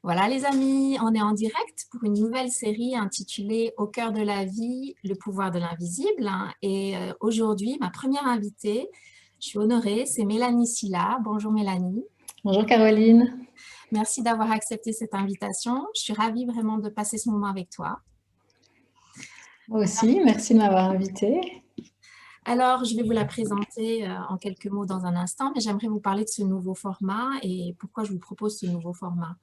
Voilà les amis, on est en direct pour une nouvelle série intitulée Au cœur de la vie, le pouvoir de l'invisible. Et aujourd'hui, ma première invitée, je suis honorée, c'est Mélanie Sylla. Bonjour Mélanie. Bonjour Caroline. Merci d'avoir accepté cette invitation. Je suis ravie vraiment de passer ce moment avec toi. Moi aussi, merci de m'avoir invitée. Alors, je vais vous la présenter en quelques mots dans un instant, mais j'aimerais vous parler de ce nouveau format et pourquoi je vous propose ce nouveau format.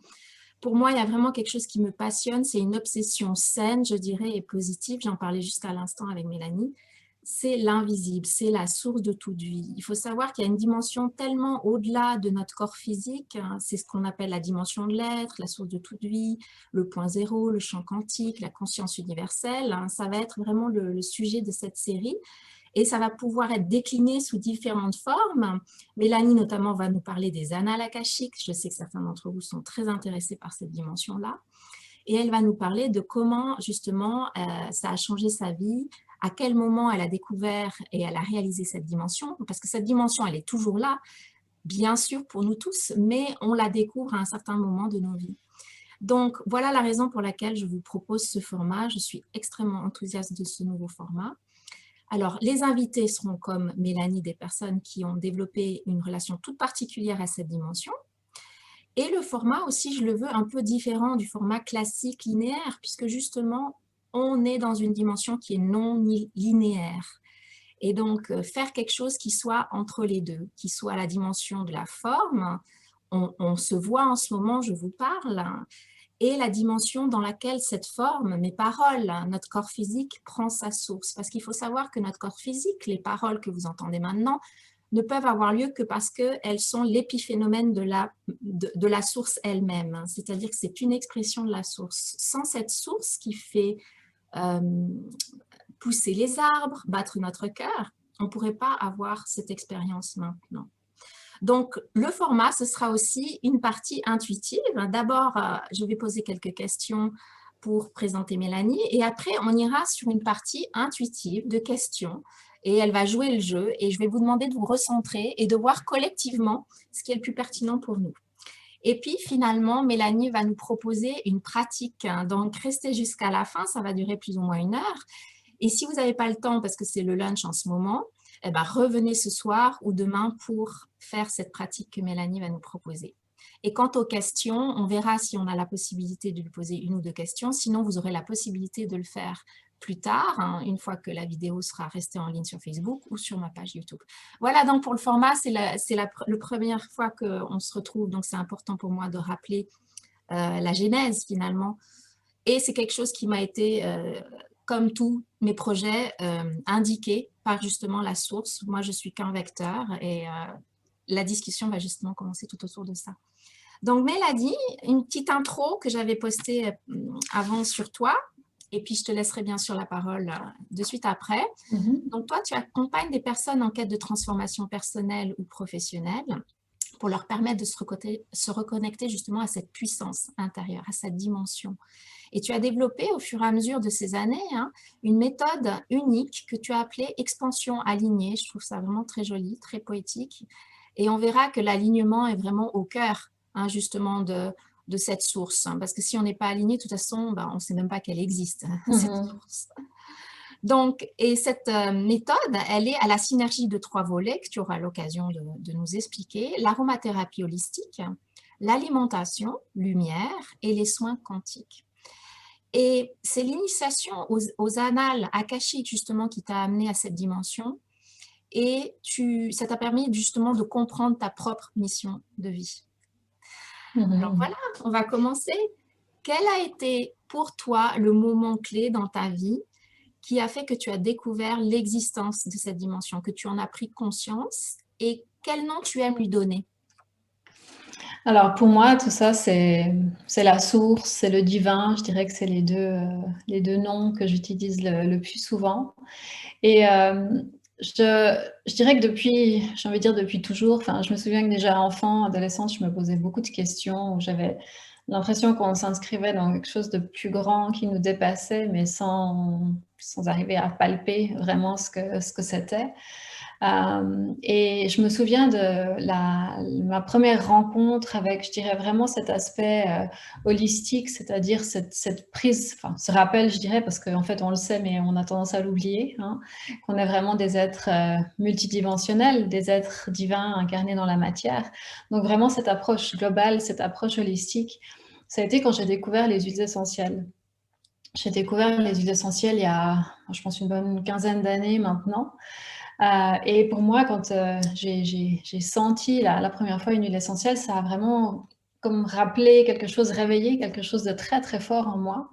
Pour moi, il y a vraiment quelque chose qui me passionne, c'est une obsession saine, je dirais, et positive. J'en parlais juste à l'instant avec Mélanie. C'est l'invisible, c'est la source de toute vie. Il faut savoir qu'il y a une dimension tellement au-delà de notre corps physique, c'est ce qu'on appelle la dimension de l'être, la source de toute vie, le point zéro, le champ quantique, la conscience universelle. Ça va être vraiment le sujet de cette série. Et ça va pouvoir être décliné sous différentes formes. Mélanie, notamment, va nous parler des annales akashiques. Je sais que certains d'entre vous sont très intéressés par cette dimension-là. Et elle va nous parler de comment, justement, ça a changé sa vie, à quel moment elle a découvert et elle a réalisé cette dimension. Parce que cette dimension, elle est toujours là, bien sûr, pour nous tous, mais on la découvre à un certain moment de nos vies. Donc, voilà la raison pour laquelle je vous propose ce format. Je suis extrêmement enthousiaste de ce nouveau format. Alors, les invités seront comme Mélanie, des personnes qui ont développé une relation toute particulière à cette dimension. Et le format aussi, je le veux un peu différent du format classique linéaire, puisque justement, on est dans une dimension qui est non linéaire. Et donc, faire quelque chose qui soit entre les deux, qui soit la dimension de la forme. On se voit en ce moment, je vous parle, et la dimension dans laquelle cette forme, mes paroles, notre corps physique prend sa source. Parce qu'il faut savoir que notre corps physique, les paroles que vous entendez maintenant, ne peuvent avoir lieu que parce qu'elles sont l'épiphénomène de la source elle-même. C'est-à-dire que c'est une expression de la source. Sans cette source qui fait euh, pousser les arbres, battre notre cœur, on ne pourrait pas avoir cette expérience maintenant. Donc, le format, ce sera aussi une partie intuitive. D'abord, je vais poser quelques questions pour présenter Mélanie et après, on ira sur une partie intuitive de questions et elle va jouer le jeu et je vais vous demander de vous recentrer et de voir collectivement ce qui est le plus pertinent pour nous. Et puis, finalement, Mélanie va nous proposer une pratique. Donc, restez jusqu'à la fin, ça va durer plus ou moins 1 heure. Et si vous n'avez pas le temps, parce que c'est le lunch en ce moment, eh ben, revenez ce soir ou demain pour faire cette pratique que Mélanie va nous proposer. Et quant aux questions, on verra si on a la possibilité de lui poser 1 ou 2 questions. Sinon, vous aurez la possibilité de le faire plus tard, une fois que la vidéo sera restée en ligne sur Facebook ou sur ma page YouTube. Voilà donc pour le format, c'est la première fois qu'on se retrouve, donc c'est important pour moi de rappeler la genèse finalement. Et c'est quelque chose qui m'a été, comme tous mes projets, indiqué par justement la source. Moi, je suis qu'un vecteur et la discussion va justement commencer tout autour de ça. Donc, Mélanie, une petite intro que j'avais postée avant sur toi, et puis je te laisserai bien sûr la parole de suite après. Donc, toi, tu accompagnes des personnes en quête de transformation personnelle ou professionnelle pour leur permettre de se reconnecter justement à cette puissance intérieure, à cette dimension. Et tu as développé au fur et à mesure de ces années une méthode unique que tu as appelée expansion alignée. Je trouve ça vraiment très joli, très poétique. Et on verra que l'alignement est vraiment au cœur justement de cette source. Parce que si on n'est pas aligné, de toute façon, on ne sait même pas qu'elle existe, cette source. Donc, et cette méthode, elle est à la synergie de 3 volets que tu auras l'occasion de nous expliquer. L'aromathérapie holistique, l'alimentation, lumière et les soins quantiques. Et c'est l'initiation aux annales akashiques justement qui t'a amené à cette dimension et ça t'a permis justement de comprendre ta propre mission de vie. Alors voilà, on va commencer. Quel a été pour toi le moment clé dans ta vie qui a fait que tu as découvert l'existence de cette dimension, que tu en as pris conscience et quel nom tu aimes lui donner? Alors pour moi, tout ça, c'est la source, c'est le divin. Je dirais que c'est les deux noms que j'utilise le plus souvent. Et je dirais que j'ai envie de dire depuis toujours, enfin, je me souviens que déjà enfant, adolescente, je me posais beaucoup de questions où j'avais l'impression qu'on s'inscrivait dans quelque chose de plus grand qui nous dépassait, mais sans arriver à palper vraiment ce que c'était. Et je me souviens de ma première rencontre avec, je dirais, vraiment cet aspect holistique, c'est-à-dire cette prise, enfin, ce rappel, je dirais, parce qu'en fait, on le sait, mais on a tendance à l'oublier, hein, qu'on est vraiment des êtres multidimensionnels, des êtres divins incarnés dans la matière. Donc vraiment, cette approche globale, cette approche holistique, ça a été quand j'ai découvert les huiles essentielles. J'ai découvert les huiles essentielles il y a, je pense, une bonne quinzaine d'années maintenant. Et pour moi, quand j'ai senti la première fois une huile essentielle, ça a vraiment comme rappelé quelque chose, réveillé quelque chose de très très fort en moi.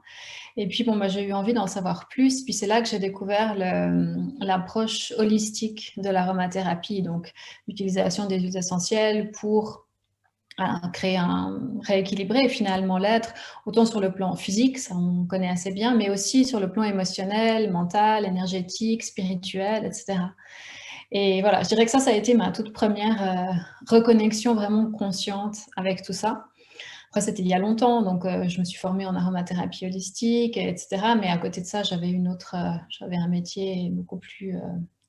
Et puis bon, bah, j'ai eu envie d'en savoir plus. Puis c'est là que j'ai découvert l'approche holistique de l'aromathérapie, donc l'utilisation des huiles essentielles pour créer rééquilibrer finalement l'être, autant sur le plan physique, ça on connaît assez bien, mais aussi sur le plan émotionnel, mental, énergétique, spirituel, etc. Et voilà, je dirais que ça a été ma toute première reconnexion vraiment consciente avec tout ça. Après, c'était il y a longtemps, donc je me suis formée en aromathérapie holistique, etc. Mais à côté de ça, j'avais j'avais un métier beaucoup plus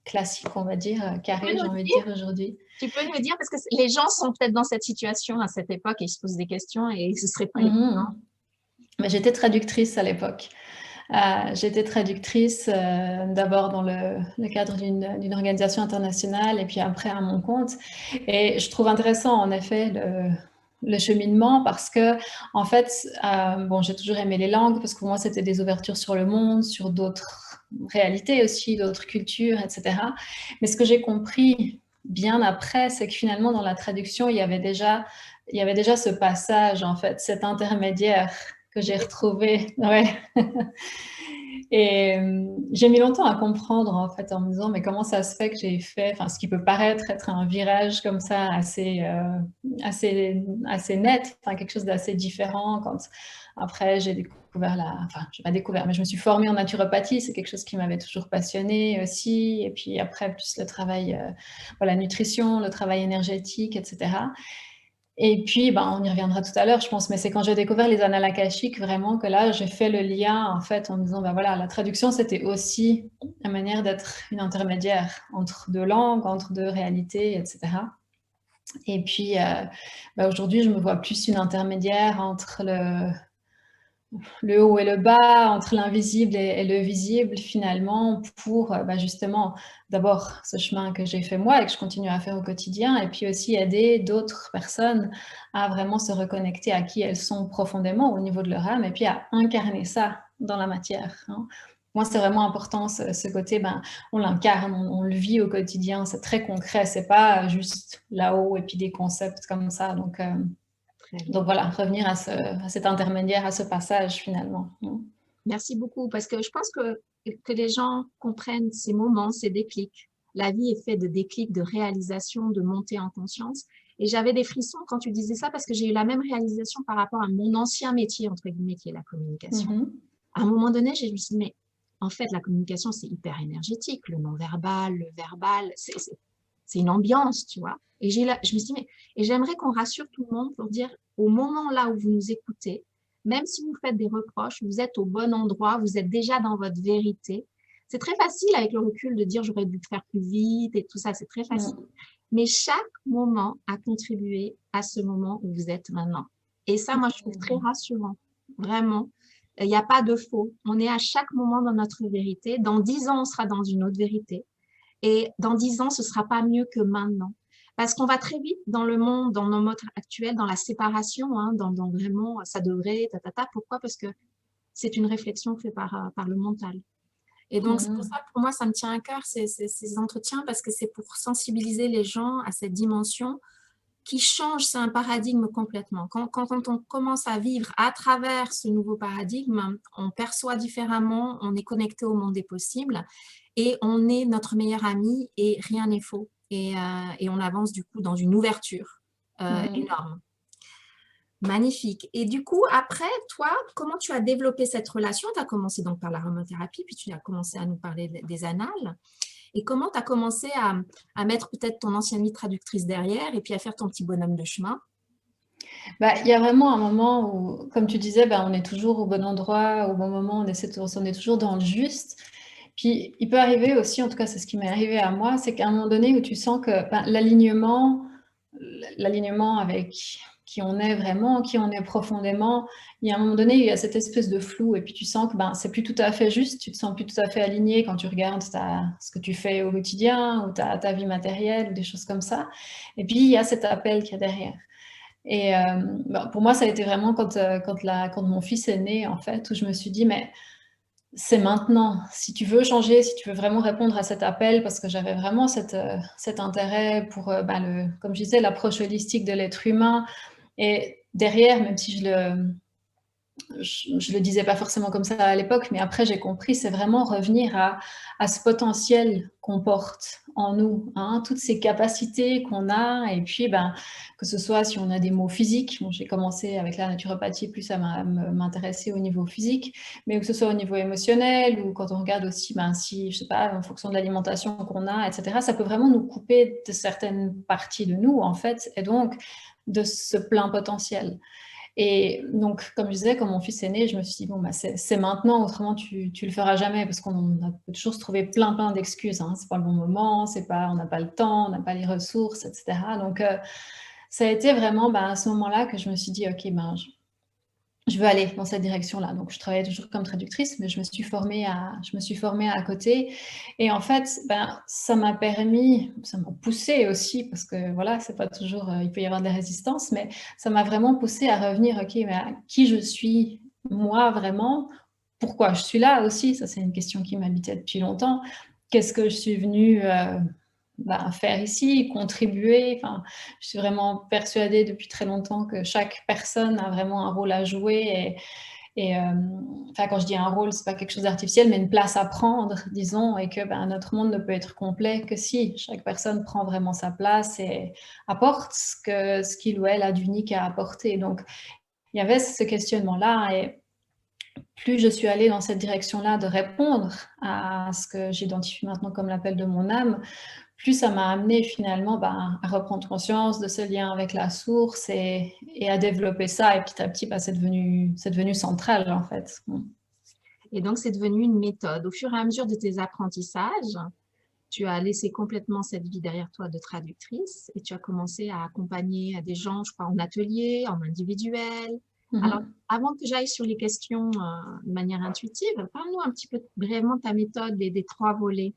classique, on va dire, Tu peux carré, j'ai nous envie de dire, dire aujourd'hui. tu peux nous dire, parce que les gens sont peut-être dans cette situation à cette époque et ils se posent des questions et ce serait pas évident. Mais j'étais traductrice à l'époque. J'étais traductrice d'abord dans le cadre d'une organisation internationale et puis après à mon compte. Et je trouve intéressant en effet le cheminement parce que en fait, bon, j'ai toujours aimé les langues parce que pour moi c'était des ouvertures sur le monde, sur d'autres réalités aussi, d'autres cultures, etc. Mais ce que j'ai compris bien après, c'est que finalement dans la traduction, il y avait déjà ce passage en fait, cet intermédiaire que j'ai retrouvé. Ouais. Et j'ai mis longtemps à comprendre en fait en me disant mais comment ça se fait que j'ai fait, enfin ce qui peut paraître être un virage comme ça assez net, enfin quelque chose d'assez différent quand après j'ai découvert enfin j'ai pas découvert mais je me suis formée en naturopathie, c'est quelque chose qui m'avait toujours passionnée aussi et puis après plus le travail, la nutrition, le travail énergétique, etc. Et puis, ben, on y reviendra tout à l'heure, je pense, mais c'est quand j'ai découvert les annales akashiques vraiment que là, j'ai fait le lien en fait en me disant, ben voilà, la traduction, c'était aussi la manière d'être une intermédiaire entre deux langues, entre deux réalités, etc. Et puis, ben, aujourd'hui, je me vois plus une intermédiaire entre le haut et le bas, entre l'invisible et le visible finalement pour bah, justement d'abord ce chemin que j'ai fait moi et que je continue à faire au quotidien et puis aussi aider d'autres personnes à vraiment se reconnecter à qui elles sont profondément au niveau de leur âme et puis à incarner ça dans la matière. Hein. Moi, c'est vraiment important ce côté, ben, on l'incarne, on le vit au quotidien, c'est très concret, c'est pas juste là-haut et puis des concepts comme ça. Donc voilà, revenir à cet intermédiaire, à ce passage finalement. Merci beaucoup, parce que je pense que les gens comprennent ces moments, ces déclics. La vie est faite de déclics, de réalisations, de montée en conscience. Et j'avais des frissons quand tu disais ça, parce que j'ai eu la même réalisation par rapport à mon ancien métier, entre guillemets, qui est la communication. À un moment donné, je me suis dit, mais en fait, la communication, c'est hyper énergétique. Le non-verbal, le verbal, c'est une ambiance, tu vois. Et je me suis dit, mais, et j'aimerais qu'on rassure tout le monde pour dire, au moment là où vous nous écoutez, même si vous faites des reproches, vous êtes au bon endroit, vous êtes déjà dans votre vérité. C'est très facile avec le recul de dire j'aurais dû faire plus vite et tout ça, c'est très facile. Mais chaque moment a contribué à ce moment où vous êtes maintenant. Et ça, moi, je trouve très rassurant. Vraiment. Il n'y a pas de faux. On est à chaque moment dans notre vérité. Dans 10 ans, on sera dans une autre vérité. Et dans 10 ans, ce ne sera pas mieux que maintenant. Parce qu'on va très vite dans le monde, dans nos modes actuels, dans la séparation, hein, dans vraiment, ça devrait, Pourquoi? Parce que c'est une réflexion faite par le mental. Et donc, c'est pour ça, pour moi, ça me tient à cœur, ces entretiens, parce que c'est pour sensibiliser les gens à cette dimension qui change, c'est un paradigme complètement. Quand on commence à vivre à travers ce nouveau paradigme, on perçoit différemment, on est connecté au monde des possibles et on est notre meilleur ami et rien n'est faux. Et on avance du coup dans une ouverture énorme. Magnifique. Et du coup, après, toi, comment tu as développé cette relation? Tu as commencé donc par l'aromathérapie, puis tu as commencé à nous parler des annales. Et comment tu as commencé à mettre peut-être ton ancienne vie traductrice derrière et puis à faire ton petit bonhomme de chemin? Bah, il y a vraiment un moment où, comme tu disais, bah, on est toujours au bon endroit, au bon moment, on est toujours dans le juste. Puis, il peut arriver aussi, en tout cas, c'est ce qui m'est arrivé à moi, c'est qu'à un moment donné où tu sens que ben, l'alignement avec qui on est vraiment, qui on est profondément, il y a un moment donné, il y a cette espèce de flou, et puis tu sens que ben, c'est plus tout à fait juste, tu te sens plus tout à fait aligné quand tu regardes ce que tu fais au quotidien, ou ta vie matérielle, ou des choses comme ça. Et puis, il y a cet appel qu'il y a derrière. Et ben, pour moi, ça a été vraiment quand mon fils est né, en fait, où je me suis dit, mais c'est maintenant. Si tu veux changer, si tu veux vraiment répondre à cet appel, parce que j'avais vraiment cet intérêt pour, ben, comme je disais, l'approche holistique de l'être humain. Et derrière, même si je le disais pas forcément comme ça à l'époque, mais après j'ai compris, c'est vraiment revenir à ce potentiel qu'on porte en nous, hein, toutes ces capacités qu'on a, et puis ben, que ce soit si on a des maux physiques, bon, j'ai commencé avec la naturopathie plus à m'intéresser au niveau physique, mais que ce soit au niveau émotionnel, ou quand on regarde aussi, ben, si, je sais pas, en fonction de l'alimentation qu'on a, etc., ça peut vraiment nous couper de certaines parties de nous, en fait, et donc de ce plein potentiel. Et donc, comme je disais, quand mon fils est né, je me suis dit, bon, bah, c'est maintenant, autrement, tu le feras jamais, parce qu'on a peut toujours se trouver plein d'excuses. Hein. C'est pas le bon moment, on n'a pas le temps, on n'a pas les ressources, etc. Donc, ça a été vraiment bah, à ce moment-là que je me suis dit, OK, ben, je veux aller dans cette direction-là. Donc, je travaillais toujours comme traductrice, mais je me suis formée à côté. Et en fait, ben, ça m'a poussé aussi, parce que voilà, c'est pas toujours, il peut y avoir de la résistance, mais ça m'a vraiment poussé à revenir, OK, mais à qui je suis, moi, vraiment, pourquoi je suis là aussi, ça c'est une question qui m'habitait depuis longtemps. Qu'est-ce que je suis venue faire ici, contribuer. Enfin, je suis vraiment persuadée depuis très longtemps que chaque personne a vraiment un rôle à jouer. Enfin, quand je dis un rôle, c'est pas quelque chose d'artificiel, mais une place à prendre, disons, et que ben, notre monde ne peut être complet que si chaque personne prend vraiment sa place et apporte ce qu'il ou elle a d'unique à apporter. Donc, il y avait ce questionnement-là, et plus je suis allée dans cette direction-là de répondre à ce que j'identifie maintenant comme l'appel de mon âme, plus ça m'a amené finalement à reprendre conscience de ce lien avec la source, et à développer ça. Et petit à petit, c'est devenu central en fait. Et donc, c'est devenu une méthode. Au fur et à mesure de tes apprentissages, tu as laissé complètement cette vie derrière toi de traductrice et tu as commencé à accompagner des gens, je crois, en atelier, en individuel. Alors, Mhm. avant que j'aille sur les questions de manière intuitive, parle-nous un petit peu brièvement de ta méthode et des trois volets.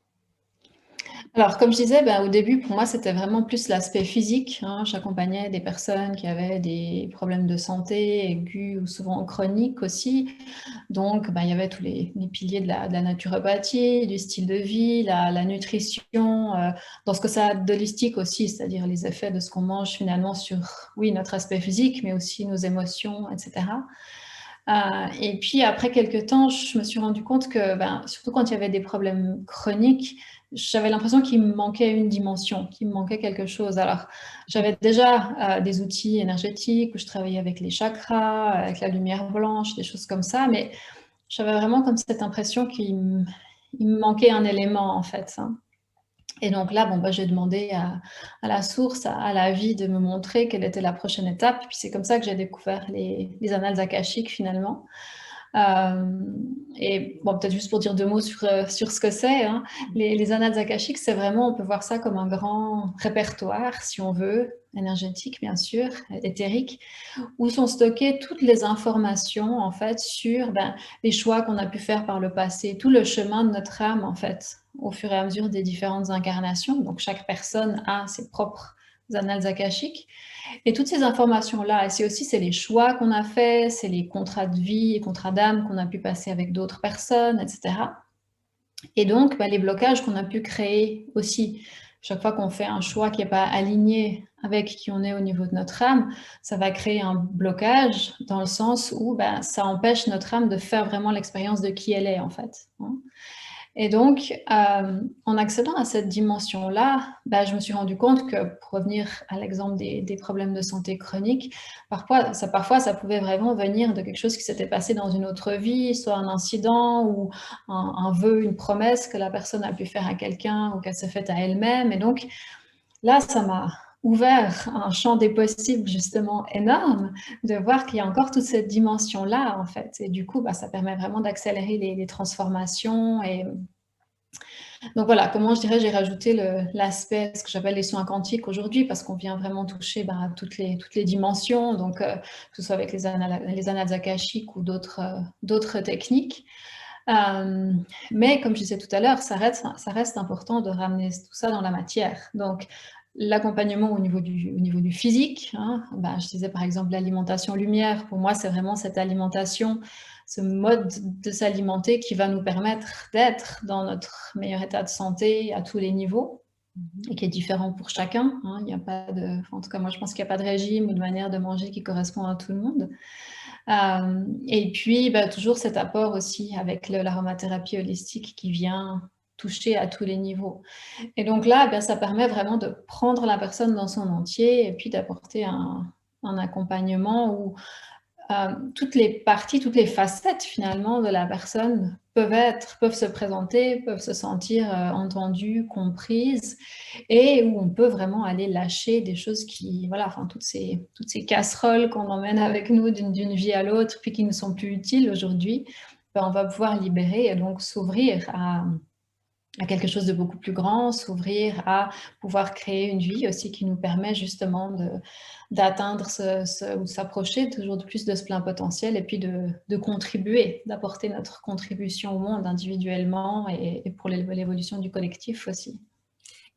Alors, comme je disais, au début, pour moi, c'était vraiment plus l'aspect physique, hein. J'accompagnais des personnes qui avaient des problèmes de santé aigus ou souvent chroniques aussi. Donc, il y avait tous les piliers de la naturopathie, du style de vie, la nutrition, dans ce que ça a d'holistique aussi, c'est-à-dire les effets de ce qu'on mange finalement sur, oui, notre aspect physique, mais aussi nos émotions, etc. Et puis après quelques temps, je me suis rendu compte que, surtout quand il y avait des problèmes chroniques, j'avais l'impression qu'il me manquait une dimension, qu'il me manquait quelque chose. Alors, j'avais déjà des outils énergétiques où je travaillais avec les chakras, avec la lumière blanche, des choses comme ça, mais j'avais vraiment comme cette impression il me manquait un élément en fait, hein. Et donc là, j'ai demandé à la source, à la vie, de me montrer quelle était la prochaine étape. Puis c'est comme ça que j'ai découvert les annales akashiques finalement. Et bon, peut-être juste pour dire deux mots sur ce que c'est, hein. Les annales akashiques, c'est vraiment, on peut voir ça comme un grand répertoire, si on veut, énergétique bien sûr, éthérique, où sont stockées toutes les informations en fait sur les choix qu'on a pu faire par le passé, tout le chemin de notre âme en fait, au fur et à mesure des différentes incarnations. Donc chaque personne a ses propres annales akashiques. Et toutes ces informations-là, et c'est les choix qu'on a faits, c'est les contrats de vie et contrats d'âme qu'on a pu passer avec d'autres personnes, etc. Et donc, les blocages qu'on a pu créer aussi. Chaque fois qu'on fait un choix qui n'est pas aligné avec qui on est au niveau de notre âme, ça va créer un blocage dans le sens où ça empêche notre âme de faire vraiment l'expérience de qui elle est en fait, hein. Et donc, en accédant à cette dimension-là, je me suis rendu compte que, pour revenir à l'exemple des problèmes de santé chroniques, parfois, ça pouvait vraiment venir de quelque chose qui s'était passé dans une autre vie, soit un incident ou un vœu, une promesse que la personne a pu faire à quelqu'un ou qu'elle s'est faite à elle-même. Et donc, là, ça m'a ouvert un champ des possibles justement énorme, de voir qu'il y a encore toute cette dimension-là, en fait. Et du coup, ça permet vraiment d'accélérer les transformations Donc voilà, comment je dirais, j'ai rajouté l'aspect, ce que j'appelle les soins quantiques aujourd'hui, parce qu'on vient vraiment toucher à toutes les dimensions, donc que ce soit avec les annales akashiques ou d'autres techniques. Mais comme je disais tout à l'heure, ça reste important de ramener tout ça dans la matière. Donc l'accompagnement au niveau du physique, hein, je disais par exemple l'alimentation lumière, pour moi c'est vraiment cette alimentation, ce mode de s'alimenter qui va nous permettre d'être dans notre meilleur état de santé à tous les niveaux et qui est différent pour chacun, hein. Il n'y a pas de, en tout cas moi je pense qu'il n'y a pas de régime ou de manière de manger qui correspond à tout le monde. Et puis toujours cet apport aussi avec l'aromathérapie holistique qui vient toucher à tous les niveaux. Et donc là, ça permet vraiment de prendre la personne dans son entier et puis d'apporter un accompagnement où toutes les parties, toutes les facettes finalement de la personne peuvent se présenter, peuvent se sentir entendues, comprises, et où on peut vraiment aller lâcher des choses qui, voilà, enfin toutes ces casseroles qu'on emmène avec nous d'une vie à l'autre, puis qui ne sont plus utiles aujourd'hui, on va pouvoir libérer et donc s'ouvrir à quelque chose de beaucoup plus grand, s'ouvrir à pouvoir créer une vie aussi qui nous permet justement d'atteindre ou de s'approcher toujours de plus de ce plein potentiel et puis de contribuer, d'apporter notre contribution au monde individuellement et pour l'évolution du collectif aussi.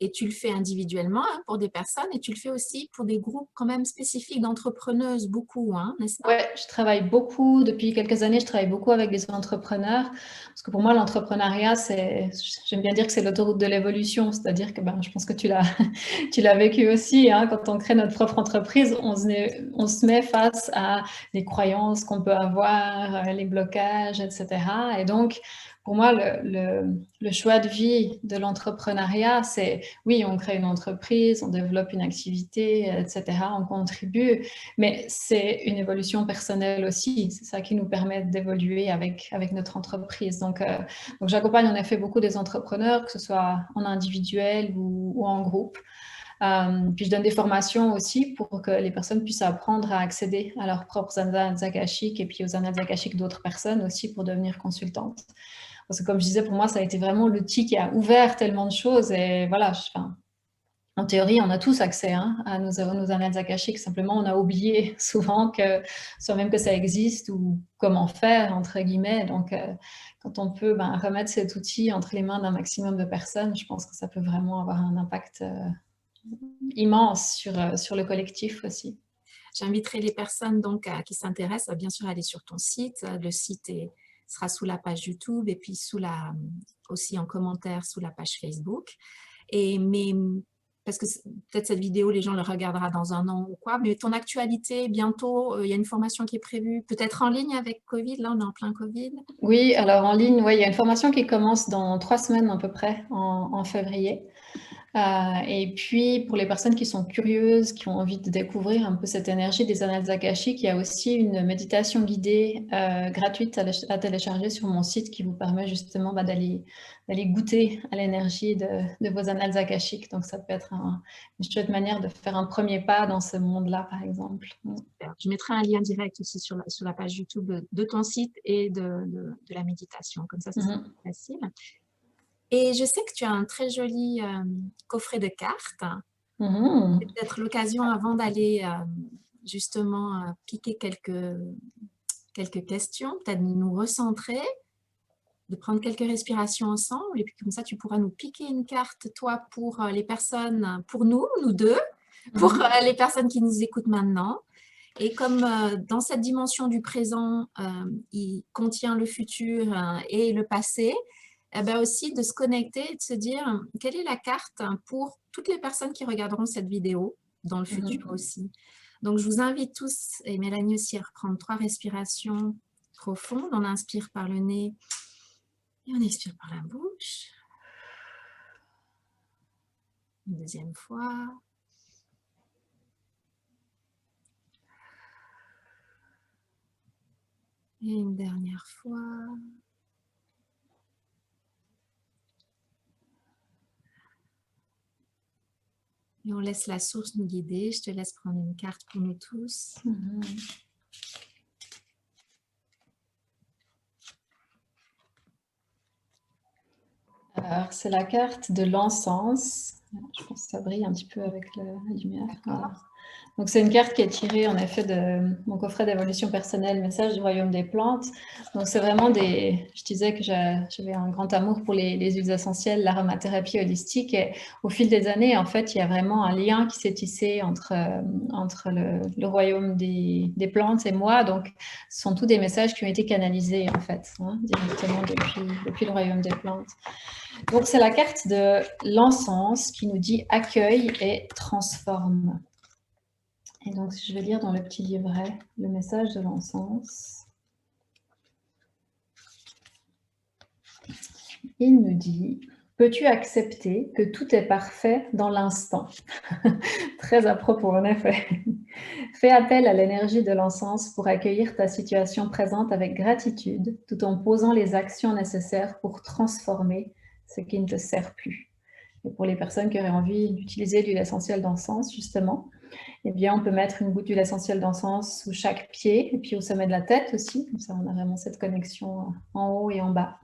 Et tu le fais individuellement hein, pour des personnes et tu le fais aussi pour des groupes quand même spécifiques d'entrepreneuses, beaucoup, hein, n'est-ce pas? Ouais, je travaille beaucoup, depuis quelques années, je travaille beaucoup avec des entrepreneurs, parce que pour moi, l'entrepreneuriat, j'aime bien dire que c'est l'autoroute de l'évolution, c'est-à-dire que je pense que tu l'as vécu aussi, hein, quand on crée notre propre entreprise, on se met face à des croyances qu'on peut avoir, les blocages, etc. Et donc, pour moi, le choix de vie de l'entrepreneuriat, c'est, oui, on crée une entreprise, on développe une activité, etc., on contribue, mais c'est une évolution personnelle aussi. C'est ça qui nous permet d'évoluer avec notre entreprise. Donc j'accompagne en effet beaucoup des entrepreneurs, que ce soit en individuel ou en groupe. Puis je donne des formations aussi pour que les personnes puissent apprendre à accéder à leurs propres annales akashiques et puis aux annales akashiques d'autres personnes aussi pour devenir consultante. Parce que comme je disais, pour moi, ça a été vraiment l'outil qui a ouvert tellement de choses. Et voilà, en théorie, on a tous accès à nos annales akashiques. Simplement, on a oublié souvent soit même que ça existe ou comment faire, entre guillemets. Donc, quand on peut remettre cet outil entre les mains d'un maximum de personnes, je pense que ça peut vraiment avoir un impact immense sur le collectif aussi. J'inviterai les personnes donc qui s'intéressent à bien sûr aller sur ton site. Le site sera sous la page YouTube et puis aussi en commentaire sous la page Facebook. Parce que peut-être cette vidéo, les gens le regardera dans un an ou quoi, mais ton actualité, bientôt, il y a une formation qui est prévue, peut-être en ligne avec Covid, là on est en plein Covid. Oui, alors en ligne, il y a une formation qui commence dans 3 semaines à peu près, en février. Et puis, pour les personnes qui sont curieuses, qui ont envie de découvrir un peu cette énergie des annales akashiques, il y a aussi une méditation guidée gratuite à télécharger sur mon site qui vous permet justement d'aller goûter à l'énergie de vos annales akashiques. Donc, ça peut être une chouette manière de faire un premier pas dans ce monde-là, par exemple. Je mettrai un lien direct aussi sur la page YouTube de ton site et de la méditation. Comme ça sera facile. Et je sais que tu as un très joli coffret de cartes. C'est peut-être l'occasion avant d'aller justement piquer quelques questions, peut-être nous recentrer, de prendre quelques respirations ensemble. Et puis comme ça, tu pourras nous piquer une carte, toi, pour les personnes, pour nous deux, pour les personnes qui nous écoutent maintenant. Et comme dans cette dimension du présent, il contient le futur et le passé, eh bien aussi de se connecter et de se dire quelle est la carte pour toutes les personnes qui regarderont cette vidéo dans le futur aussi. Donc, je vous invite tous, et Mélanie aussi, à reprendre 3 respirations profondes. On inspire par le nez et on expire par la bouche. Une deuxième fois. Et une dernière fois. Et on laisse la source nous guider. Je te laisse prendre une carte pour nous tous. Alors, c'est la carte de l'encens. Je pense que ça brille un petit peu avec la lumière. Voilà. Donc, c'est une carte qui est tirée en effet de mon coffret d'évolution personnelle, Message du royaume des plantes. Donc, c'est vraiment des. Je disais que j'avais un grand amour pour les huiles essentielles, l'aromathérapie holistique. Et au fil des années, en fait, il y a vraiment un lien qui s'est tissé entre le royaume des plantes et moi. Donc, ce sont tous des messages qui ont été canalisés, en fait, directement depuis le royaume des plantes. Donc, c'est la carte de l'encens qui nous dit accueille et transforme. Et donc, je vais lire dans le petit livret le message de l'encens. Il nous dit « Peux-tu accepter que tout est parfait dans l'instant ?» Très à propos, en effet. Fais appel à l'énergie de l'encens pour accueillir ta situation présente avec gratitude, tout en posant les actions nécessaires pour transformer ce qui ne te sert plus. Et pour les personnes qui auraient envie d'utiliser l'huile essentielle d'encens, justement, eh bien, on peut mettre une goutte d'huile essentielle d'encens sous chaque pied et puis au sommet de la tête aussi. Comme ça, on a vraiment cette connexion en haut et en bas.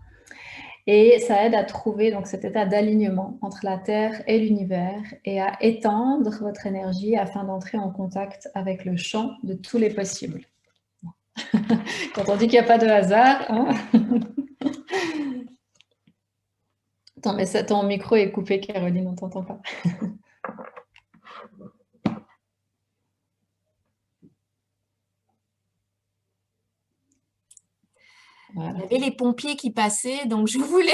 Et ça aide à trouver donc, cet état d'alignement entre la Terre et l'univers et à étendre votre énergie afin d'entrer en contact avec le champ de tous les possibles. Quand on dit qu'il n'y a pas de hasard, hein. Attends, mais ça, ton micro est coupé, Caroline, on ne t'entend pas. Voilà. Il y avait les pompiers qui passaient, donc je voulais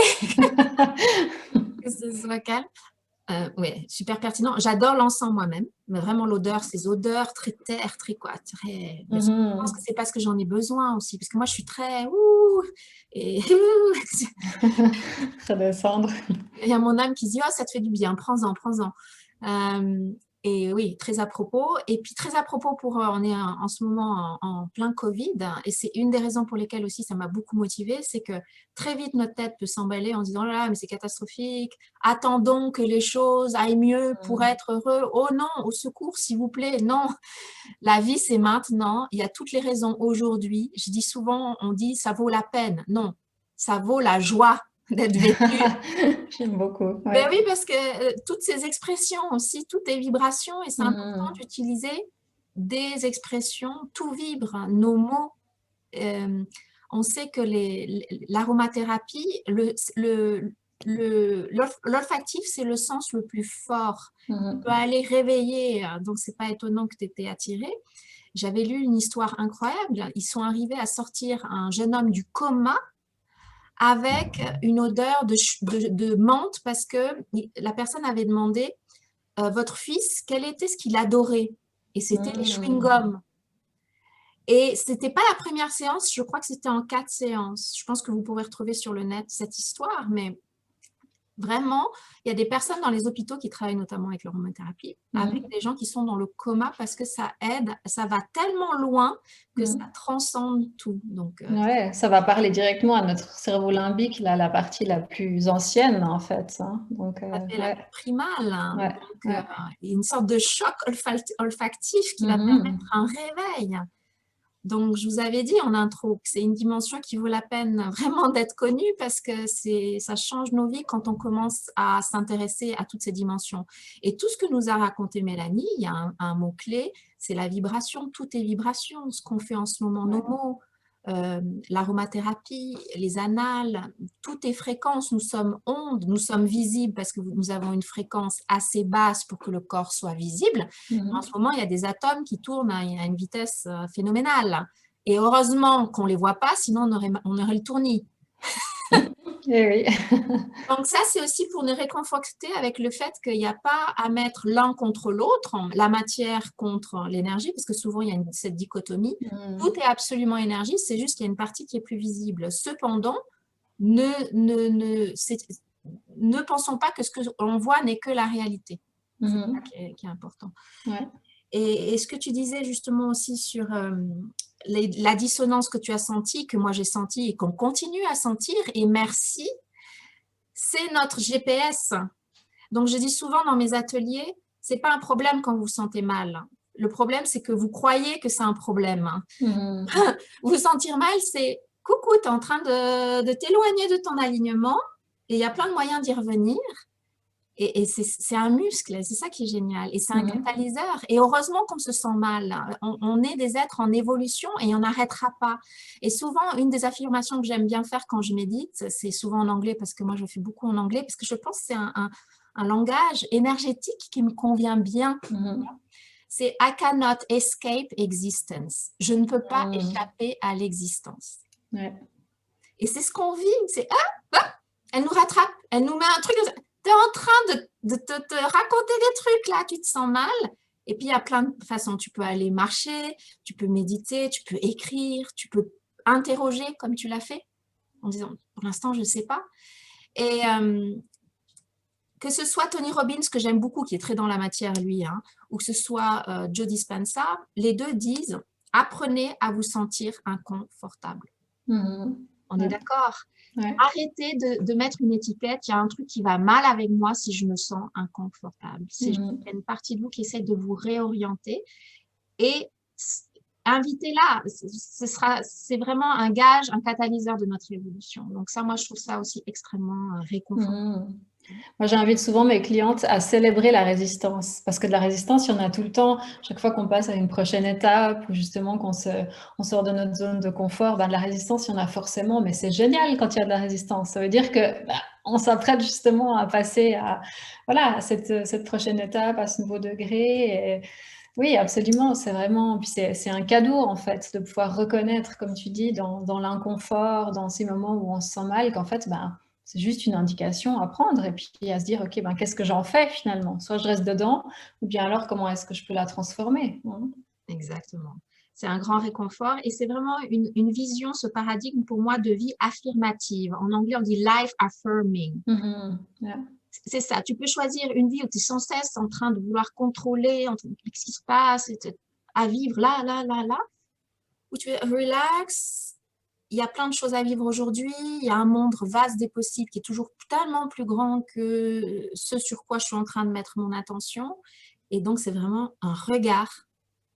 que ce soit calme. Oui, super pertinent. J'adore l'encens moi-même, mais vraiment l'odeur, ces odeurs très terre, très quoi, très. Je pense que c'est parce que j'en ai besoin aussi, parce que moi je suis très et Ça descendre. Il y a mon âme qui se dit oh ça te fait du bien, prends-en, prends-en. Et oui, très à propos. Et puis très à propos pour, on est en ce moment en plein Covid, et c'est une des raisons pour lesquelles aussi ça m'a beaucoup motivée, c'est que très vite notre tête peut s'emballer en disant oh là là, mais c'est catastrophique, attendons que les choses aillent mieux pour être heureux. Oh non, au secours, s'il vous plaît, non. La vie, c'est maintenant. Il y a toutes les raisons aujourd'hui. Je dis souvent, on dit ça vaut la peine. Non, ça vaut la joie d'être vécu. J'aime beaucoup. Ouais. Ben oui, parce que toutes ces expressions aussi, toutes les vibrations, et c'est important d'utiliser des expressions, tout vibre, nos mots. On sait que l'aromathérapie, l'olfactif, c'est le sens le plus fort. On peut aller réveiller, donc c'est pas étonnant que tu étais attiré. J'avais lu une histoire incroyable. Ils sont arrivés à sortir un jeune homme du coma avec une odeur de menthe parce que la personne avait demandé votre fils, quel était ce qu'il adorait? Et c'était les chewing-gums. Et ce n'était pas la première séance, je crois que c'était en 4 séances. Je pense que vous pourrez retrouver sur le net cette histoire, mais vraiment, il y a des personnes dans les hôpitaux qui travaillent notamment avec l'aromathérapie, avec des gens qui sont dans le coma parce que ça aide, ça va tellement loin que ça transcende tout. Donc, ouais, ça va parler directement à notre cerveau limbique, là, la partie la plus ancienne en fait. Hein. Donc, ça fait la plus primale. Hein. Ouais, Donc, une sorte de choc olfactif qui va permettre un réveil. Donc, je vous avais dit en intro que c'est une dimension qui vaut la peine vraiment d'être connue parce que ça change nos vies quand on commence à s'intéresser à toutes ces dimensions. Et tout ce que nous a raconté Mélanie, il y a un mot-clé, c'est la vibration. Tout est vibration, ce qu'on fait en ce moment, nos mots, l'aromathérapie, les annales, tout est fréquence. Nous sommes ondes, nous sommes visibles parce que nous avons une fréquence assez basse pour que le corps soit visible. En ce moment, il y a des atomes qui tournent à une vitesse phénoménale. Et heureusement qu'on ne les voit pas, sinon on aurait le tournis. Et oui. Donc ça, c'est aussi pour nous réconforter avec le fait qu'il n'y a pas à mettre l'un contre l'autre, la matière contre l'énergie, parce que souvent il y a cette dichotomie. Tout est absolument énergie, c'est juste qu'il y a une partie qui est plus visible. Cependant, ne pensons pas que ce qu'on voit n'est que la réalité. C'est ça qui est important. Ouais. Et ce que tu disais justement aussi sur la dissonance que tu as sentie, que moi j'ai sentie et qu'on continue à sentir, et merci, c'est notre GPS. Donc, je dis souvent dans mes ateliers, ce n'est pas un problème quand vous vous sentez mal. Le problème, c'est que vous croyez que c'est un problème. Vous sentir mal, c'est coucou, tu es en train de t'éloigner de ton alignement Et il y a plein de moyens d'y revenir. Et c'est un muscle, c'est ça qui est génial. Et c'est un catalyseur. Et heureusement qu'on se sent mal. On est des êtres en évolution et on n'arrêtera pas. Et souvent, une des affirmations que j'aime bien faire quand je médite, c'est souvent en anglais, parce que moi, je fais beaucoup en anglais, parce que je pense que c'est un langage énergétique qui me convient bien. C'est « I cannot escape existence ». Je ne peux pas échapper à l'existence. Ouais. Et c'est ce qu'on vit. C'est elle nous rattrape, elle nous met un truc. Tu es en train de te raconter des trucs là, tu te sens mal. Et puis il y a plein de façons. Tu peux aller marcher, tu peux méditer, tu peux écrire, tu peux interroger comme tu l'as fait, en disant pour l'instant je ne sais pas. Et que ce soit Tony Robbins, que j'aime beaucoup, qui est très dans la matière lui, hein, ou que ce soit Joe Dispenza, les deux disent apprenez à vous sentir inconfortable. On est d'accord? Ouais. Arrêtez de mettre une étiquette. Il y a un truc qui va mal avec moi si je me sens inconfortable. C'est une partie de vous qui essaie de vous réorienter et invitez-la. C'est vraiment un gage, un catalyseur de notre évolution. Donc ça, moi, je trouve ça aussi extrêmement réconfortant. Moi, j'invite souvent mes clientes à célébrer la résistance, parce que de la résistance, il y en a tout le temps. Chaque fois qu'on passe à une prochaine étape, ou justement qu'on on sort de notre zone de confort, ben, de la résistance, il y en a forcément, mais c'est génial quand il y a de la résistance. Ça veut dire que on s'apprête justement à passer à, voilà, à cette prochaine étape, à ce nouveau degré. Et oui, absolument, c'est vraiment, puis c'est un cadeau en fait, de pouvoir reconnaître, comme tu dis, dans l'inconfort, dans ces moments où on se sent mal, qu'en fait, ben, c'est juste une indication à prendre et puis à se dire, ok, ben, qu'est-ce que j'en fais finalement? Soit je reste dedans, ou bien alors comment est-ce que je peux la transformer? Exactement. C'est un grand réconfort et c'est vraiment une vision, ce paradigme pour moi de vie affirmative. En anglais, on dit life affirming. Yeah. C'est ça, tu peux choisir une vie où tu es sans cesse en train de vouloir contrôler ce qui se passe, à vivre là, là, là, là, où tu es relax. Il y a plein de choses à vivre aujourd'hui, il y a un monde vaste des possibles qui est toujours tellement plus grand que ce sur quoi je suis en train de mettre mon attention. Et donc, c'est vraiment un regard,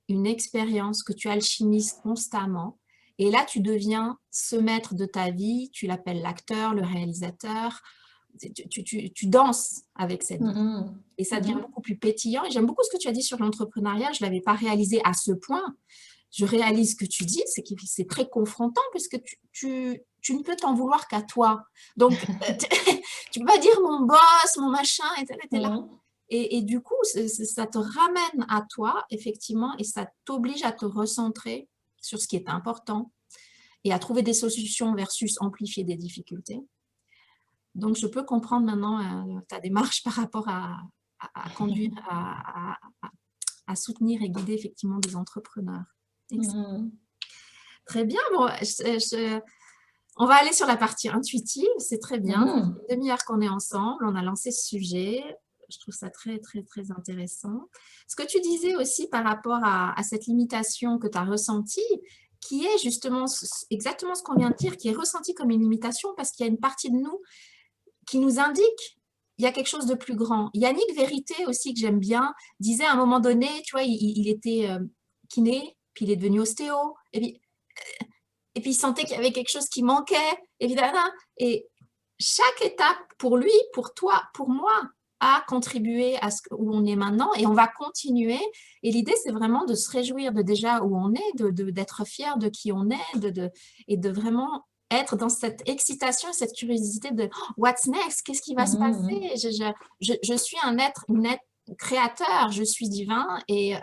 une expérience que tu alchimises constamment. Et là, tu deviens ce maître de ta vie, tu l'appelles l'acteur, le réalisateur, tu danses avec cette vie. Et ça devient beaucoup plus pétillant. Et j'aime beaucoup ce que tu as dit sur l'entrepreneuriat, je ne l'avais pas réalisé à ce point. Je réalise ce que tu dis, c'est que c'est très confrontant puisque tu ne peux t'en vouloir qu'à toi. Donc, tu ne peux pas dire mon boss, mon machin, et là. Et du coup, ça te ramène à toi, effectivement, et ça t'oblige à te recentrer sur ce qui est important et à trouver des solutions versus amplifier des difficultés. Donc, je peux comprendre maintenant ta démarche par rapport à conduire, à soutenir et guider effectivement des entrepreneurs. Très bien. Bon, on va aller sur la partie intuitive. C'est très bien. Ça fait une demi-heure qu'on est ensemble. On a lancé ce sujet. Je trouve ça très, très, très intéressant. Ce que tu disais aussi par rapport à cette limitation que tu as ressentie, qui est justement exactement ce qu'on vient de dire, qui est ressentie comme une limitation parce qu'il y a une partie de nous qui nous indique il y a quelque chose de plus grand. Yannick Vérité aussi, que j'aime bien, disait à un moment donné, tu vois, il était kiné, puis il est devenu ostéo, et puis il sentait qu'il y avait quelque chose qui manquait, évidemment. Et chaque étape, pour lui, pour toi, pour moi, a contribué à où on est maintenant, et on va continuer. Et l'idée, c'est vraiment de se réjouir de déjà où on est, d'être fier de qui on est, et de vraiment être dans cette excitation, cette curiosité de what's next, qu'est-ce qui va se passer? Je suis un être créateur, je suis divin et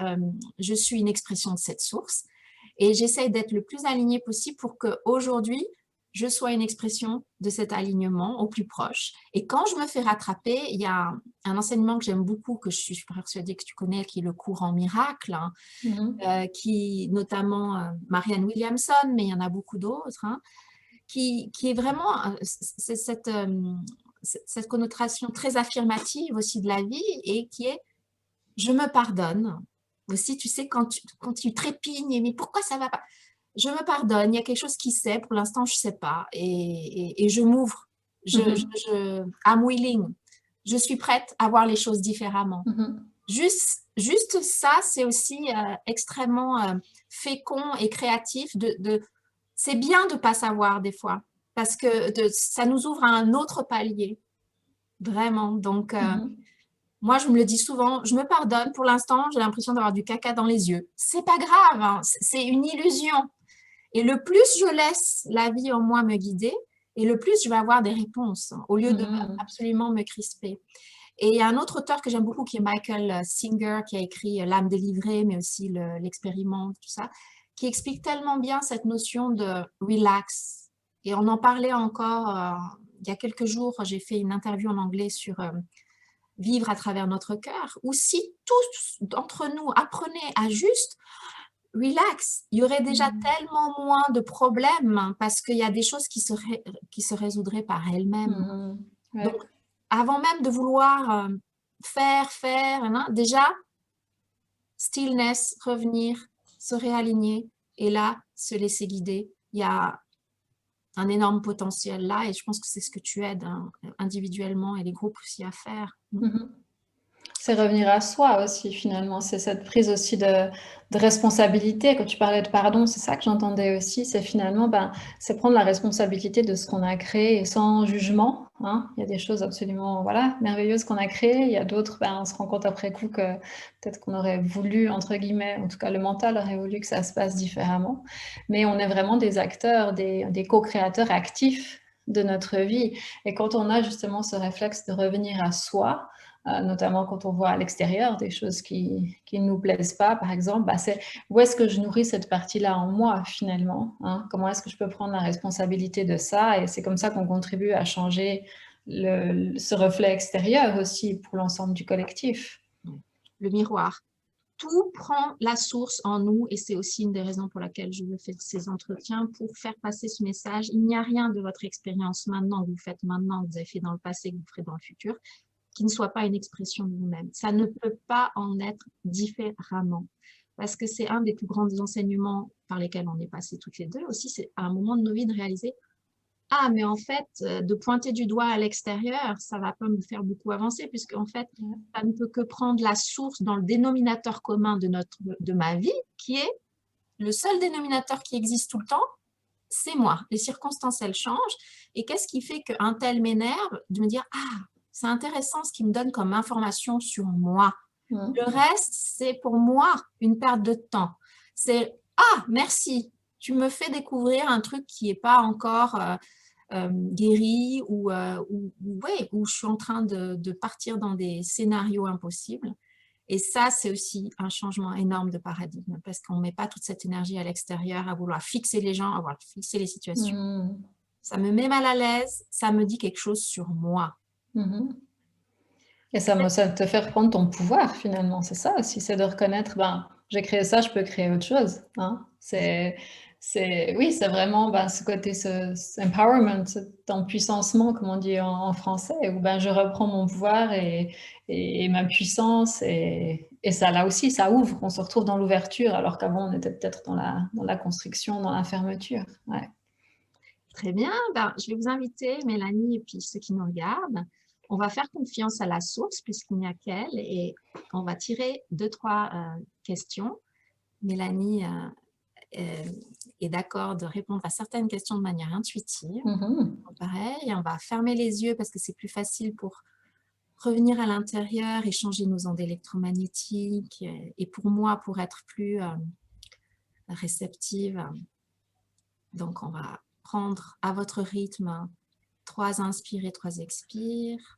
je suis une expression de cette source. Et j'essaie d'être le plus alignée possible pour qu'aujourd'hui, je sois une expression de cet alignement au plus proche. Et quand je me fais rattraper, il y a un enseignement que j'aime beaucoup, que je suis persuadée que tu connais, qui est le courant miracle, qui notamment Marianne Williamson, mais il y en a beaucoup d'autres, qui est vraiment cette connotation très affirmative aussi de la vie et qui est « je me pardonne ». Aussi, tu sais, quand tu trépignes, mais pourquoi ça ne va pas? Je me pardonne, il y a quelque chose qui sait, pour l'instant, je ne sais pas, et je m'ouvre. I'm willing. Je suis prête à voir les choses différemment. Juste ça, c'est aussi extrêmement fécond et créatif. C'est bien de ne pas savoir des fois, parce que ça nous ouvre à un autre palier, vraiment. Donc, moi, je me le dis souvent, je me pardonne. Pour l'instant, j'ai l'impression d'avoir du caca dans les yeux. C'est pas grave, hein, c'est une illusion. Et le plus je laisse la vie en moi me guider, et le plus je vais avoir des réponses, au lieu de absolument me crisper. Et il y a un autre auteur que j'aime beaucoup qui est Michael Singer, qui a écrit L'âme délivrée, mais aussi l'expériment, tout ça, qui explique tellement bien cette notion de relax. Et on en parlait encore il y a quelques jours, j'ai fait une interview en anglais sur vivre à travers notre cœur, ou si tous d'entre nous apprenaient à juste relax, il y aurait déjà tellement moins de problèmes parce qu'il y a des choses qui se résoudraient par elles-mêmes. Ouais. Donc, avant même de vouloir faire, hein, déjà, stillness, revenir, se réaligner et là, se laisser guider. Il y a un énorme potentiel là et je pense que c'est ce que tu aides individuellement et les groupes aussi à faire. C'est revenir à soi aussi finalement, c'est cette prise aussi de responsabilité. Quand tu parlais de pardon, c'est ça que j'entendais aussi, c'est finalement, c'est prendre la responsabilité de ce qu'on a créé sans jugement, hein. Il y a des choses absolument, voilà, merveilleuses qu'on a créées, il y a d'autres, on se rend compte après coup que peut-être qu'on aurait voulu, entre guillemets, en tout cas le mental aurait voulu que ça se passe différemment. Mais on est vraiment des acteurs, des co-créateurs actifs de notre vie. Et quand on a justement ce réflexe de revenir à soi, notamment quand on voit à l'extérieur des choses qui ne nous plaisent pas, par exemple, c'est où est-ce que je nourris cette partie-là en moi, finalement, hein? Comment est-ce que je peux prendre la responsabilité de ça? Et c'est comme ça qu'on contribue à changer ce reflet extérieur aussi pour l'ensemble du collectif. Le miroir. Tout prend la source en nous et c'est aussi une des raisons pour laquelle je veux faire ces entretiens, pour faire passer ce message. Il n'y a rien de votre expérience maintenant que vous faites maintenant, que vous avez fait dans le passé, que vous ferez dans le futur, qui ne soit pas une expression de vous-même. Ça ne peut pas en être différemment. Parce que c'est un des plus grands enseignements par lesquels on est passé toutes les deux. Aussi, c'est à un moment de nos vies de réaliser ah, mais en fait, de pointer du doigt à l'extérieur, ça va pas me faire beaucoup avancer, puisque en fait, ça ne peut que prendre la source dans le dénominateur commun de ma vie, qui est le seul dénominateur qui existe tout le temps, c'est moi. Les circonstances, elles changent. Et qu'est-ce qui fait qu'un tel m'énerve? De me dire, ah, c'est intéressant ce qu'il me donne comme information sur moi. Le reste, c'est pour moi une perte de temps. C'est, ah, merci, tu me fais découvrir un truc qui n'est pas encore guéri ouais, où je suis en train de partir dans des scénarios impossibles. Et ça, c'est aussi un changement énorme de paradigme parce qu'on ne met pas toute cette énergie à l'extérieur à vouloir fixer les gens, à vouloir fixer les situations. Ça me met mal à l'aise, ça me dit quelque chose sur moi. Et ça te fait reprendre ton pouvoir finalement, c'est ça aussi, c'est de reconnaître, j'ai créé ça, je peux créer autre chose, hein. Oui, c'est vraiment ce côté, ce empowerment, cet empuissancement, comme on dit en français, où je reprends mon pouvoir et ma puissance, et ça, là aussi, ça ouvre, on se retrouve dans l'ouverture, alors qu'avant, on était peut-être dans la constriction, dans la fermeture. Ouais. Très bien, je vais vous inviter, Mélanie, et puis ceux qui nous regardent. On va faire confiance à la source puisqu'il n'y a qu'elle et on va tirer 2-3 questions. Mélanie est d'accord de répondre à certaines questions de manière intuitive. Pareil, on va fermer les yeux parce que c'est plus facile pour revenir à l'intérieur et changer nos ondes électromagnétiques et pour moi, pour être plus réceptive. Donc, on va prendre à votre rythme 3 inspires et 3 expires.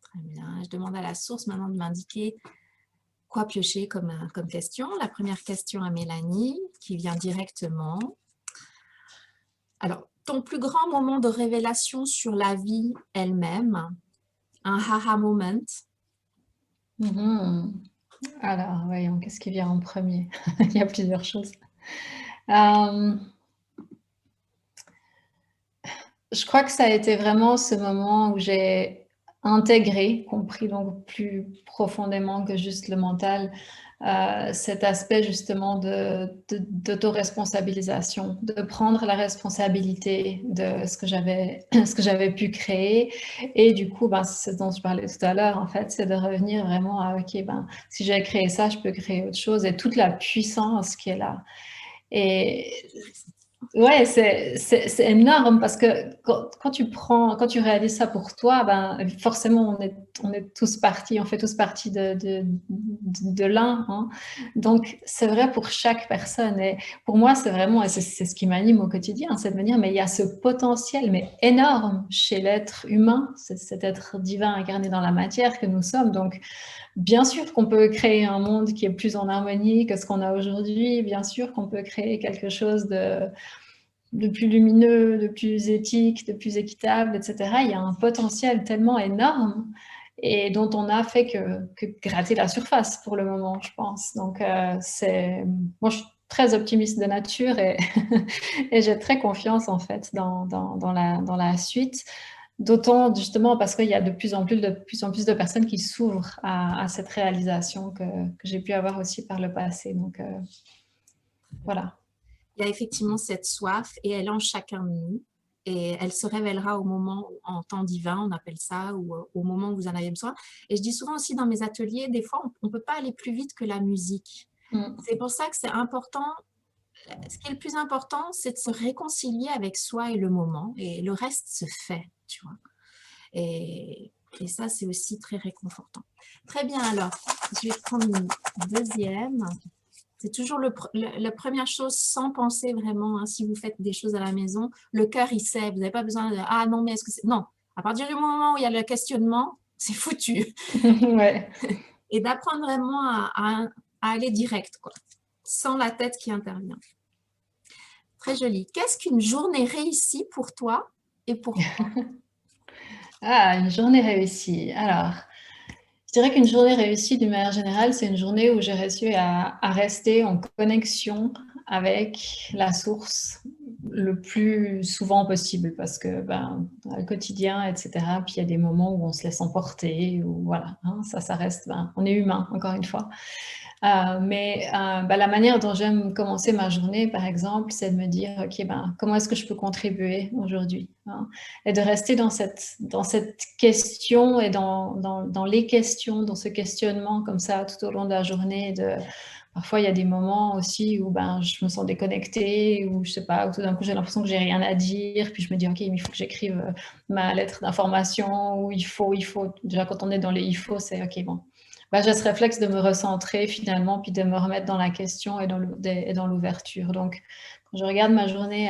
Très bien. Je demande à la source maintenant de m'indiquer quoi piocher comme question. La première question à Mélanie, qui vient directement. Alors, ton plus grand moment de révélation sur la vie elle-même, un aha moment. Alors, voyons, qu'est-ce qui vient en premier? Il y a plusieurs choses. Je crois que ça a été vraiment ce moment où j'ai intégré, compris donc plus profondément que juste le mental, cet aspect justement d'autoresponsabilisation, de prendre la responsabilité de ce que j'avais pu créer. Et du coup, ben, c'est ce dont je parlais tout à l'heure, en fait, c'est de revenir vraiment à, ok, ben, si j'ai créé ça, je peux créer autre chose, et toute la puissance qui est là. Et ouais, c'est énorme parce que quand tu réalises ça pour toi, ben, forcément, on est tous partis, on fait tous partie de l'un, hein. Donc, c'est vrai pour chaque personne. Et pour moi, c'est vraiment, et c'est ce qui m'anime au quotidien, c'est de me dire, mais il y a ce potentiel, mais énorme chez l'être humain, cet être divin incarné dans la matière que nous sommes. Donc, bien sûr qu'on peut créer un monde qui est plus en harmonie que ce qu'on a aujourd'hui. Bien sûr qu'on peut créer quelque chose de plus lumineux, de plus éthique, de plus équitable, etc. Il y a un potentiel tellement énorme et dont on n'a fait que gratter la surface pour le moment, je pense. Donc, moi, je suis très optimiste de nature et, et j'ai très confiance en fait dans la suite. D'autant justement parce qu'il y a de plus en plus de personnes qui s'ouvrent à cette réalisation que j'ai pu avoir aussi par le passé. Donc, voilà. Il y a effectivement cette soif et elle est en chacun de nous. Et elle se révélera au moment, en temps divin, on appelle ça, ou au moment où vous en avez besoin. Et je dis souvent aussi dans mes ateliers, des fois, on ne peut pas aller plus vite que la musique. C'est pour ça que c'est important. Ce qui est le plus important, c'est de se réconcilier avec soi et le moment. Et le reste se fait, tu vois. Et ça, c'est aussi très réconfortant. Très bien, alors, je vais prendre une deuxième. C'est toujours la première chose sans penser vraiment, hein, si vous faites des choses à la maison, le cœur, il sait, vous n'avez pas besoin de « Ah non, mais est-ce que c'est… » Non, à partir du moment où il y a le questionnement, c'est foutu. Ouais. Et d'apprendre vraiment à aller direct, quoi, sans la tête qui intervient. Très joli. Qu'est-ce qu'une journée réussie pour toi et pourquoi? Ah, une journée réussie. Alors, je dirais qu'une journée réussie, d'une manière générale, c'est une journée où j'ai réussi à rester en connexion avec la source le plus souvent possible parce que ben, dans le quotidien, etc., puis il y a des moments où on se laisse emporter, ou voilà, hein, ça reste, ben, on est humain, encore une fois. La manière dont j'aime commencer ma journée, par exemple, c'est de me dire, OK, ben, comment est-ce que je peux contribuer aujourd'hui, hein? Et de rester dans cette question et dans les questions, dans ce questionnement comme ça tout au long de la journée. Parfois, il y a des moments aussi où ben, je me sens déconnectée, ou je sais pas, où tout d'un coup j'ai l'impression que j'ai rien à dire, puis je me dis, OK, mais il faut que j'écrive ma lettre d'information, ou il faut, déjà quand on est dans les il faut, c'est OK, bon. Ben, j'ai ce réflexe de me recentrer finalement, puis de me remettre dans la question et dans l'ouverture. Donc, quand je regarde ma journée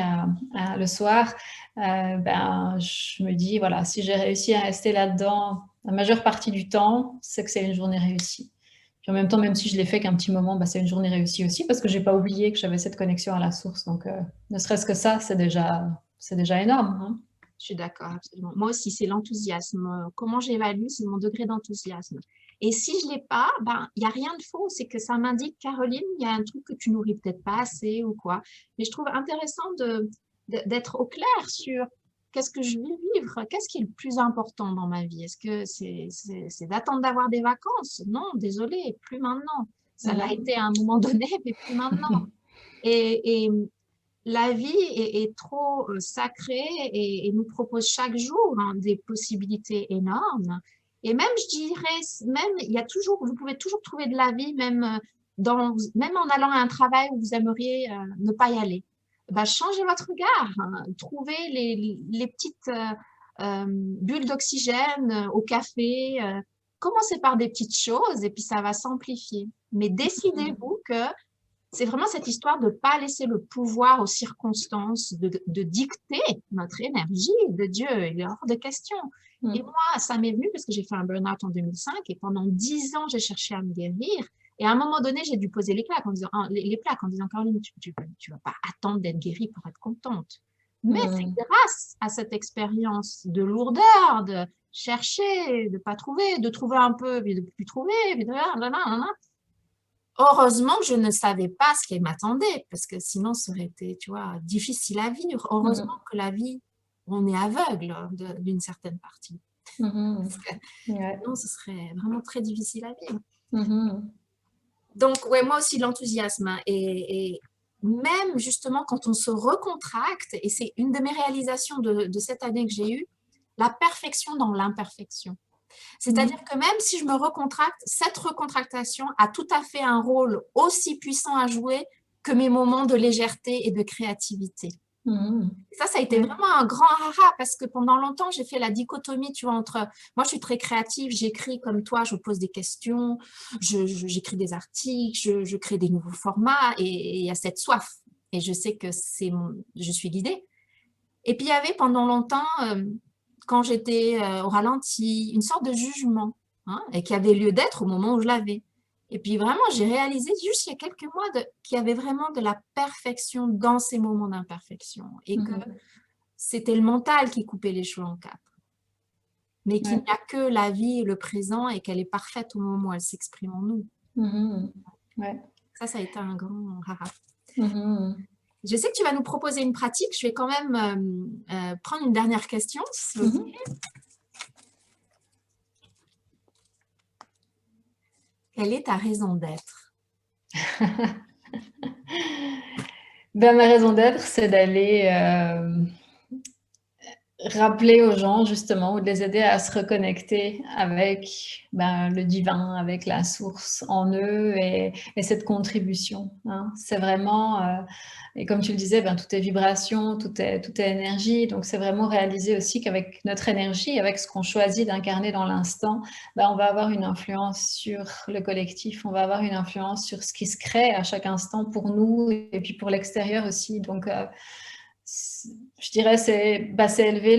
le soir, ben, je me dis, voilà, si j'ai réussi à rester là-dedans la majeure partie du temps, c'est que c'est une journée réussie. Puis en même temps, même si je l'ai fait qu'un petit moment, ben, c'est une journée réussie aussi parce que j'ai pas oublié que j'avais cette connexion à la source. Donc, ne serait-ce que ça, c'est déjà énorme, hein. Je suis d'accord, absolument. Moi aussi, c'est l'enthousiasme. Comment j'évalue, c'est mon degré d'enthousiasme. Et si je ne l'ai pas, ben, il n'y a rien de faux. C'est que ça m'indique, Caroline, il y a un truc que tu nourris peut-être pas assez ou quoi. Mais je trouve intéressant d'être au clair sur qu'est-ce que je veux vivre, qu'est-ce qui est le plus important dans ma vie. Est-ce que c'est d'attendre d'avoir des vacances? Non, désolé, plus maintenant. Ça l'a été à un moment donné, mais plus maintenant. Et la vie est trop sacrée et nous propose chaque jour, hein, des possibilités énormes. Et même, je dirais, même, il y a toujours, vous pouvez toujours trouver de la vie, même, même en allant à un travail où vous aimeriez ne pas y aller. Ben, changez votre regard, hein, trouvez les petites bulles d'oxygène au café. Commencez par des petites choses et puis ça va s'amplifier. Mais décidez-vous que c'est vraiment cette histoire de ne pas laisser le pouvoir aux circonstances, de dicter notre énergie de Dieu. Il est hors de question. Et moi, ça m'est venu parce que j'ai fait un burn-out en 2005 et pendant 10 ans, j'ai cherché à me guérir. Et à un moment donné, j'ai dû poser les plaques en disant, les plaques en disant, Caroline, tu vas pas attendre d'être guérie pour être contente. Mais c'est grâce à cette expérience de lourdeur, de chercher, de pas trouver, de trouver un peu, puis de plus trouver, puis de heureusement que je ne savais pas ce qui m'attendait, parce que sinon, ça aurait été, tu vois, difficile à vivre. Heureusement que la vie, on est aveugle d'une certaine partie. Parce que Ouais. sinon, ce serait vraiment très difficile à vivre. Donc, ouais, moi aussi, l'enthousiasme. Et même justement, quand on se recontracte, et c'est une de mes réalisations de cette année que j'ai eue, la perfection dans l'imperfection. C'est-à-dire que même si je me recontracte, cette recontractation a tout à fait un rôle aussi puissant à jouer que mes moments de légèreté et de créativité. Ça a été vraiment un grand aha parce que pendant longtemps, j'ai fait la dichotomie, tu vois, entre moi, je suis très créative, j'écris comme toi, je pose des questions, j'écris des articles, je crée des nouveaux formats et il y a cette soif. Et je sais que je suis guidée. Et puis, il y avait pendant longtemps, quand j'étais au ralenti, une sorte de jugement hein, et qui avait lieu d'être au moment où je l'avais. Et puis vraiment, j'ai réalisé juste il y a quelques mois qu'il y avait vraiment de la perfection dans ces moments d'imperfection et que c'était le mental qui coupait les cheveux en quatre. Mais qu'il n'y a que la vie et le présent et qu'elle est parfaite au moment où elle s'exprime en nous. Ça a été un grand haha. Je sais que tu vas nous proposer une pratique. Je vais quand même prendre une dernière question. Quelle est ta raison d'être? Ben, ma raison d'être, c'est d'aller rappeler aux gens justement ou de les aider à se reconnecter avec le divin, avec la source en eux et cette contribution. Hein. C'est vraiment, et comme tu le disais, tout est vibration, tout est énergie. Donc c'est vraiment réaliser aussi qu'avec notre énergie, avec ce qu'on choisit d'incarner dans l'instant, on va avoir une influence sur le collectif, on va avoir une influence sur ce qui se crée à chaque instant pour nous et puis pour l'extérieur aussi. Donc je dirais c'est élever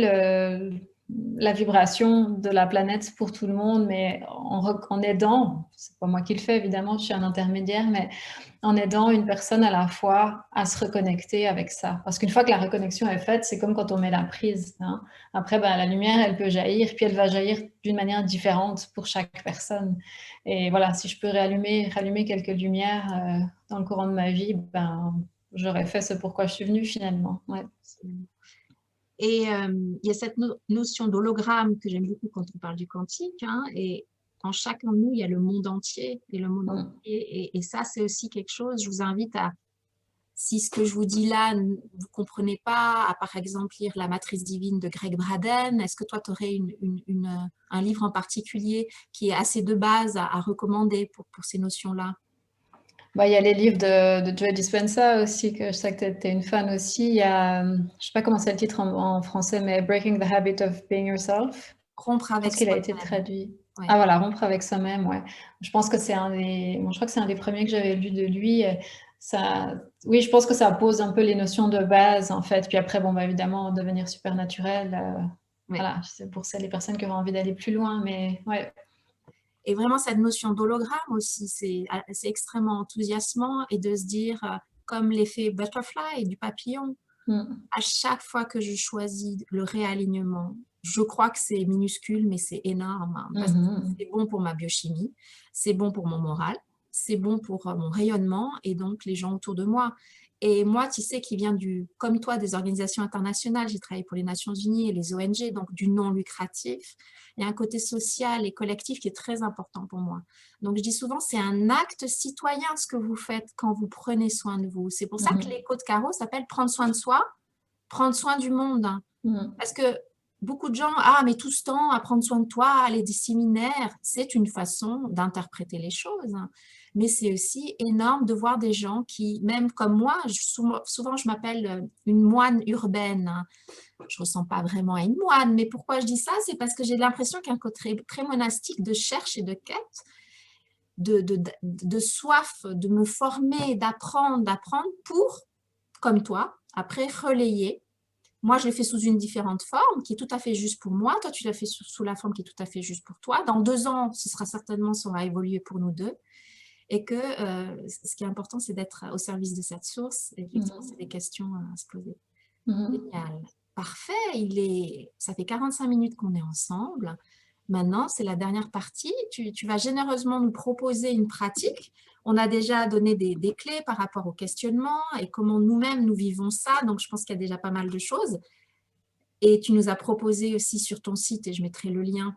la vibration de la planète pour tout le monde, mais en aidant, c'est pas moi qui le fais évidemment, je suis un intermédiaire, mais en aidant une personne à la fois à se reconnecter avec ça. Parce qu'une fois que la reconnexion est faite, c'est comme quand on met la prise. Hein. Après, la lumière, elle peut jaillir, puis elle va jaillir d'une manière différente pour chaque personne. Et voilà, si je peux rallumer quelques lumières dans le courant de ma vie, j'aurais fait ce pourquoi je suis venue finalement. Ouais. Et il y a cette notion d'hologramme que j'aime beaucoup quand on parle du quantique. Hein, et en chacun de nous, il y a le monde entier. Et le monde entier, et ça, c'est aussi quelque chose. Je vous invite à, si ce que je vous dis là, vous ne comprenez pas, à par exemple lire La Matrice divine de Greg Braden. Est-ce que toi, tu aurais un livre en particulier qui est assez de base à recommander pour ces notions-là? Il y a les livres de Joe Dispenza aussi, que je sais que tu es une fan aussi. Il y a, je ne sais pas comment c'est le titre en français, mais Breaking the Habit of Being Yourself. Rompre avec je pense qu'il a été traduit. Ouais. Ah voilà, Rompre avec soi-même, ouais. Je pense que c'est je crois que c'est un des premiers que j'avais lu de lui. Oui, je pense que ça pose un peu les notions de base, en fait. Puis après, évidemment, devenir supernaturel. Voilà, c'est pour ça les personnes qui auront envie d'aller plus loin, mais ouais. Et vraiment, cette notion d'hologramme aussi, c'est extrêmement enthousiasmant et de se dire, comme l'effet butterfly du papillon, à chaque fois que je choisis le réalignement, je crois que c'est minuscule, mais c'est énorme. Hein, parce que c'est bon pour ma biochimie, c'est bon pour mon moral, c'est bon pour mon rayonnement et donc les gens autour de moi. Et moi, tu sais, qui vient comme toi, des organisations internationales, j'ai travaillé pour les Nations Unies et les ONG, donc du non lucratif. Il y a un côté social et collectif qui est très important pour moi. Donc, je dis souvent, c'est un acte citoyen ce que vous faites quand vous prenez soin de vous. C'est pour ça que l'écho de Caro s'appelle prendre soin de soi, prendre soin du monde. Parce que beaucoup de gens, mais tout ce temps à prendre soin de toi, aller des séminaires, c'est une façon d'interpréter les choses. Mais c'est aussi énorme de voir des gens qui, même comme moi, souvent je m'appelle une moine urbaine. Je ne ressens pas vraiment à une moine, mais pourquoi je dis ça? C'est parce que j'ai l'impression qu'il y a un côté très monastique de cherche et de quête, de soif, de me former, d'apprendre pour, comme toi, après relayer. Moi, je l'ai fait sous une différente forme qui est tout à fait juste pour moi. Toi, tu l'as fait sous la forme qui est tout à fait juste pour toi. Dans 2 ans, ça va évoluer pour nous deux. Et que ce qui est important, c'est d'être au service de cette source. Et effectivement, c'est des questions à se poser. Génial. Parfait. Ça fait 45 minutes qu'on est ensemble. Maintenant, c'est la dernière partie. Tu vas généreusement nous proposer une pratique. On a déjà donné des clés par rapport au questionnement et comment nous-mêmes nous vivons ça. Donc, je pense qu'il y a déjà pas mal de choses. Et tu nous as proposé aussi sur ton site, et je mettrai le lien,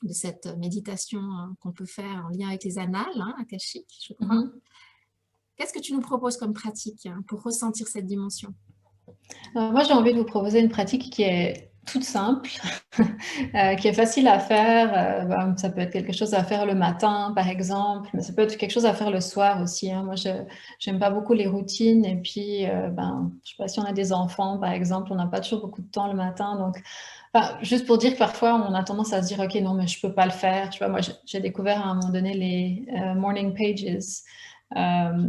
de cette méditation qu'on peut faire en lien avec les annales akashiques, je crois. Mhm. Qu'est-ce que tu nous proposes comme pratique pour ressentir cette dimension? Moi, j'ai envie de vous proposer une pratique qui est toute simple, qui est facile à faire. Ça peut être quelque chose à faire le matin, par exemple, mais ça peut être quelque chose à faire le soir aussi. Moi, je n'aime pas beaucoup les routines. Et puis, je ne sais pas si on a des enfants, par exemple, on n'a pas toujours beaucoup de temps le matin. Donc, juste pour dire que parfois, on a tendance à se dire, OK, non, mais je ne peux pas le faire. Tu vois, moi, j'ai découvert à un moment donné les morning pages,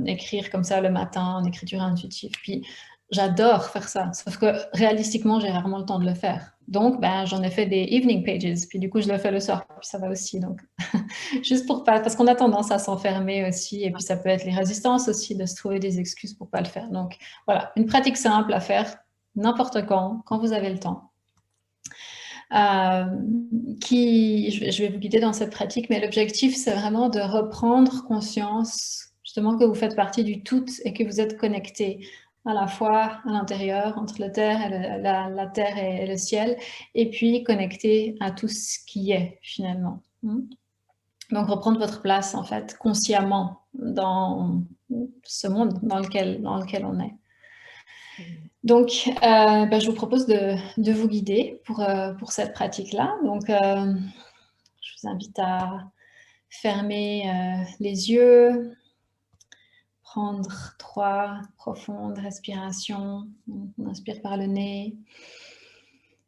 écrire comme ça le matin en écriture intuitive. Puis, j'adore faire ça, sauf que réalistiquement, j'ai rarement le temps de le faire. Donc, j'en ai fait des evening pages, puis du coup, je le fais le soir, puis ça va aussi. Donc, juste pour pas, parce qu'on a tendance à s'enfermer aussi, et puis ça peut être les résistances aussi de se trouver des excuses pour pas le faire. Donc, voilà, une pratique simple à faire n'importe quand vous avez le temps. Je vais vous guider dans cette pratique, mais l'objectif, c'est vraiment de reprendre conscience, justement, que vous faites partie du tout et que vous êtes connecté à la fois à l'intérieur, entre la terre et le ciel, et puis connecté à tout ce qui est, finalement. Donc, reprendre votre place, en fait, consciemment dans ce monde dans lequel on est. Donc, je vous propose de vous guider pour cette pratique-là. Donc, je vous invite à fermer les yeux, prendre 3 profondes respirations. On inspire par le nez.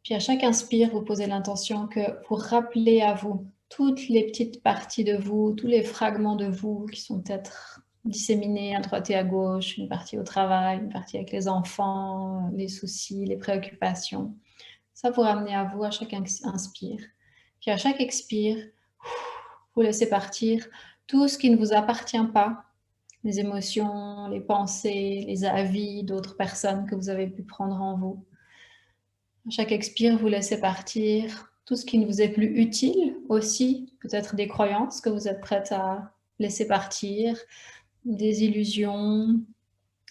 Puis à chaque inspire, vous posez l'intention que vous rappelez à vous toutes les petites parties de vous, tous les fragments de vous qui sont peut-être disséminés à droite et à gauche, une partie au travail, une partie avec les enfants, les soucis, les préoccupations. Ça, vous ramenez à vous à chaque inspire. Puis à chaque expire, vous laissez partir tout ce qui ne vous appartient pas, les émotions, les pensées, les avis d'autres personnes que vous avez pu prendre en vous. À chaque expire, vous laissez partir tout ce qui ne vous est plus utile aussi, peut-être des croyances que vous êtes prête à laisser partir, des illusions,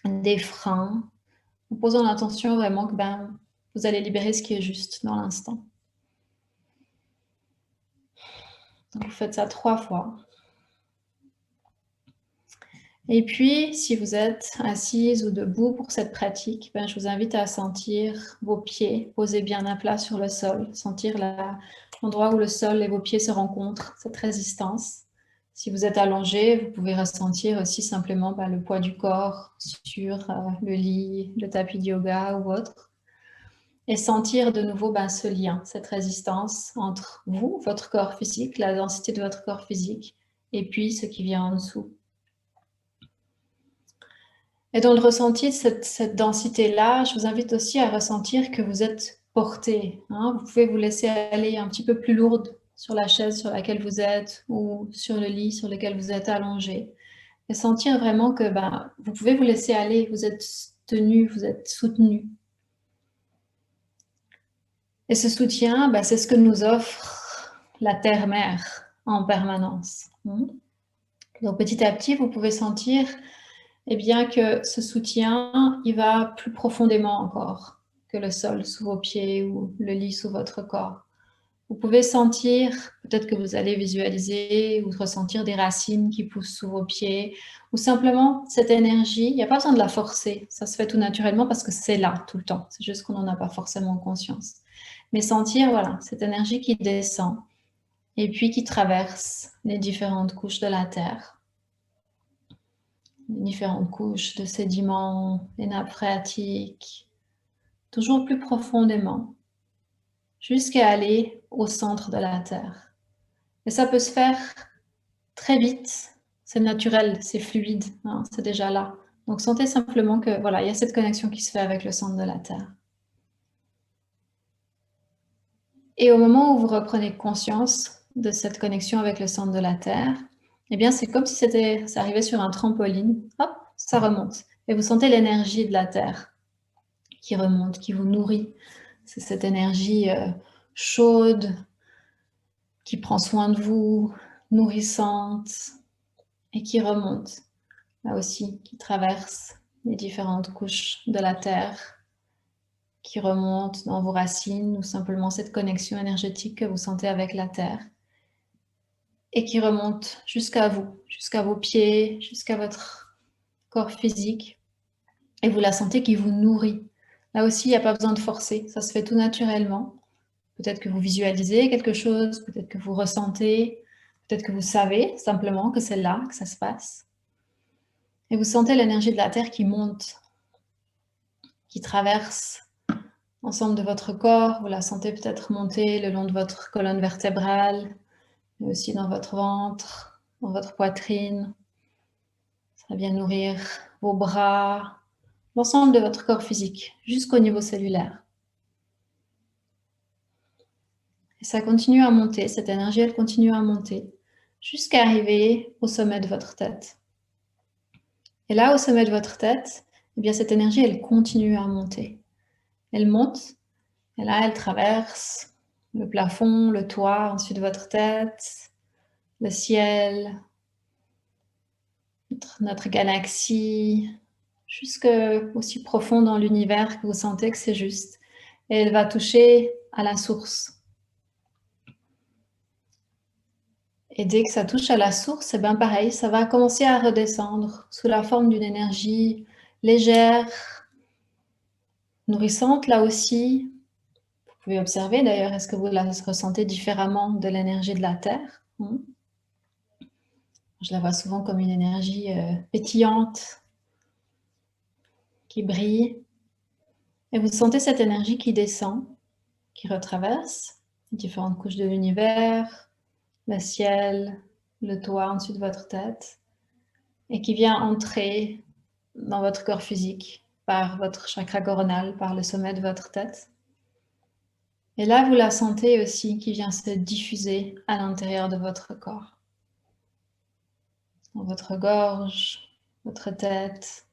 des freins, en posant l'intention vraiment que vous allez libérer ce qui est juste dans l'instant. Donc, vous faites ça 3 fois. Et puis, si vous êtes assise ou debout pour cette pratique, je vous invite à sentir vos pieds posés bien à plat sur le sol, sentir l'endroit où le sol et vos pieds se rencontrent, cette résistance. Si vous êtes allongé, vous pouvez ressentir aussi simplement le poids du corps sur le lit, le tapis de yoga ou autre. Et sentir de nouveau ce lien, cette résistance entre vous, votre corps physique, la densité de votre corps physique, et puis ce qui vient en dessous. Et dans le ressenti de cette densité-là, je vous invite aussi à ressentir que vous êtes porté. Vous pouvez vous laisser aller un petit peu plus lourde sur la chaise sur laquelle vous êtes ou sur le lit sur lequel vous êtes allongé. Et sentir vraiment que vous pouvez vous laisser aller, vous êtes tenu, vous êtes soutenu. Et ce soutien, c'est ce que nous offre la Terre-Mère en permanence. Donc petit à petit, vous pouvez sentir que ce soutien, il va plus profondément encore que le sol sous vos pieds ou le lit sous votre corps. Vous pouvez sentir, peut-être que vous allez visualiser ou ressentir des racines qui poussent sous vos pieds, ou simplement cette énergie, il n'y a pas besoin de la forcer, ça se fait tout naturellement parce que c'est là tout le temps, c'est juste qu'on n'en a pas forcément conscience. Mais sentir, cette énergie qui descend et puis qui traverse les différentes couches de la Terre. Les différentes couches de sédiments, les nappes phréatiques, toujours plus profondément, jusqu'à aller au centre de la Terre. Et ça peut se faire très vite, c'est naturel, c'est fluide, c'est déjà là. Donc sentez simplement que il y a cette connexion qui se fait avec le centre de la Terre. Et au moment où vous reprenez conscience de cette connexion avec le centre de la Terre, c'est comme si ça arrivait sur un trampoline, hop, ça remonte. Et vous sentez l'énergie de la Terre qui remonte, qui vous nourrit. C'est cette énergie chaude qui prend soin de vous, nourrissante et qui remonte, là aussi, qui traverse les différentes couches de la Terre, qui remonte dans vos racines ou simplement cette connexion énergétique que vous sentez avec la Terre et qui remonte jusqu'à vous, jusqu'à vos pieds, jusqu'à votre corps physique. Et vous la sentez qui vous nourrit. Là aussi, il n'y a pas besoin de forcer, ça se fait tout naturellement. Peut-être que vous visualisez quelque chose, peut-être que vous ressentez, peut-être que vous savez simplement que c'est là que ça se passe. Et vous sentez l'énergie de la Terre qui monte, qui traverse l'ensemble de votre corps. Vous la sentez peut-être monter le long de votre colonne vertébrale, mais aussi dans votre ventre, dans votre poitrine. Ça va bien nourrir vos bras, l'ensemble de votre corps physique, jusqu'au niveau cellulaire. Et ça continue à monter, cette énergie, elle continue à monter, jusqu'à arriver au sommet de votre tête. Et là, au sommet de votre tête, eh bien, cette énergie, elle continue à monter. Elle monte, et là, elle traverse le plafond, le toit, ensuite votre tête, le ciel, notre galaxie, jusque aussi profond dans l'univers que vous sentez que c'est juste. Et elle va toucher à la source. Et dès que ça touche à la source, c'est bien pareil, ça va commencer à redescendre sous la forme d'une énergie légère, nourrissante là aussi. Vous pouvez observer d'ailleurs, est-ce que vous la ressentez différemment de l'énergie de la Terre? Je la vois souvent comme une énergie pétillante, qui brille. Et vous sentez cette énergie qui descend, qui retraverse les différentes couches de l'univers, le ciel, le toit en dessus de votre tête, et qui vient entrer dans votre corps physique par votre chakra coronal, par le sommet de votre tête. Et là, vous la sentez aussi qui vient se diffuser à l'intérieur de votre corps. Dans votre gorge, votre tête,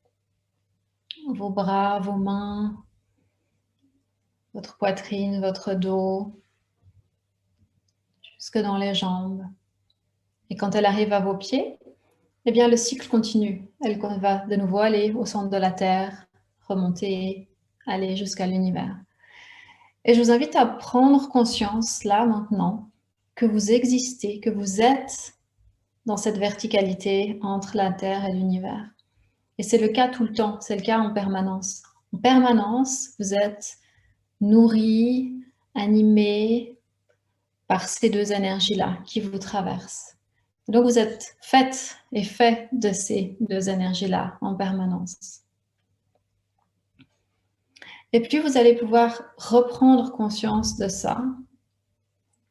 vos bras, vos mains, votre poitrine, votre dos, jusque dans les jambes. Et quand elle arrive à vos pieds, eh bien le cycle continue. Elle va de nouveau aller au centre de la Terre, remonter, aller jusqu'à l'univers. Et je vous invite à prendre conscience, là, maintenant, que vous existez, que vous êtes dans cette verticalité entre la Terre et l'univers. Et c'est le cas tout le temps, c'est le cas en permanence. En permanence, vous êtes nourri, animé par ces deux énergies-là qui vous traversent. Donc vous êtes faites et fait de ces deux énergies-là en permanence. Et puis vous allez pouvoir reprendre conscience de ça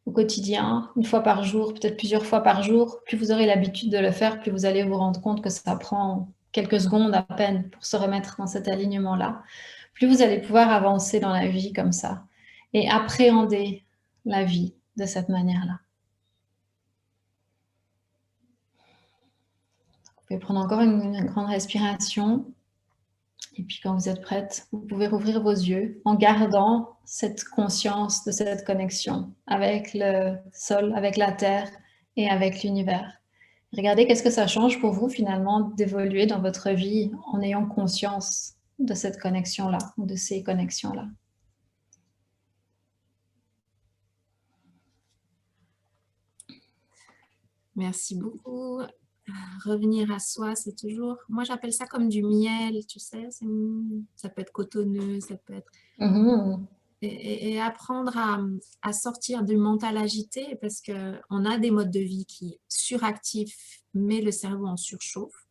au quotidien, une fois par jour, peut-être plusieurs fois par jour. Plus vous aurez l'habitude de le faire, plus vous allez vous rendre compte que ça prend quelques secondes à peine pour se remettre dans cet alignement-là. Plus vous allez pouvoir avancer dans la vie comme ça et appréhender la vie de cette manière-là. Vous pouvez prendre encore une grande respiration. Et puis quand vous êtes prête, vous pouvez rouvrir vos yeux en gardant cette conscience de cette connexion avec le sol, avec la terre et avec l'univers. Regardez qu'est-ce que ça change pour vous finalement d'évoluer dans votre vie en ayant conscience de cette connexion-là ou de ces connexions-là. Merci beaucoup. Revenir à soi, c'est toujours... Moi, j'appelle ça comme du miel, tu sais. Ça peut être cotonneux, ça peut être... Et apprendre à sortir du mental agité parce qu'on a des modes de vie qui suractifs, mais le cerveau en surchauffe.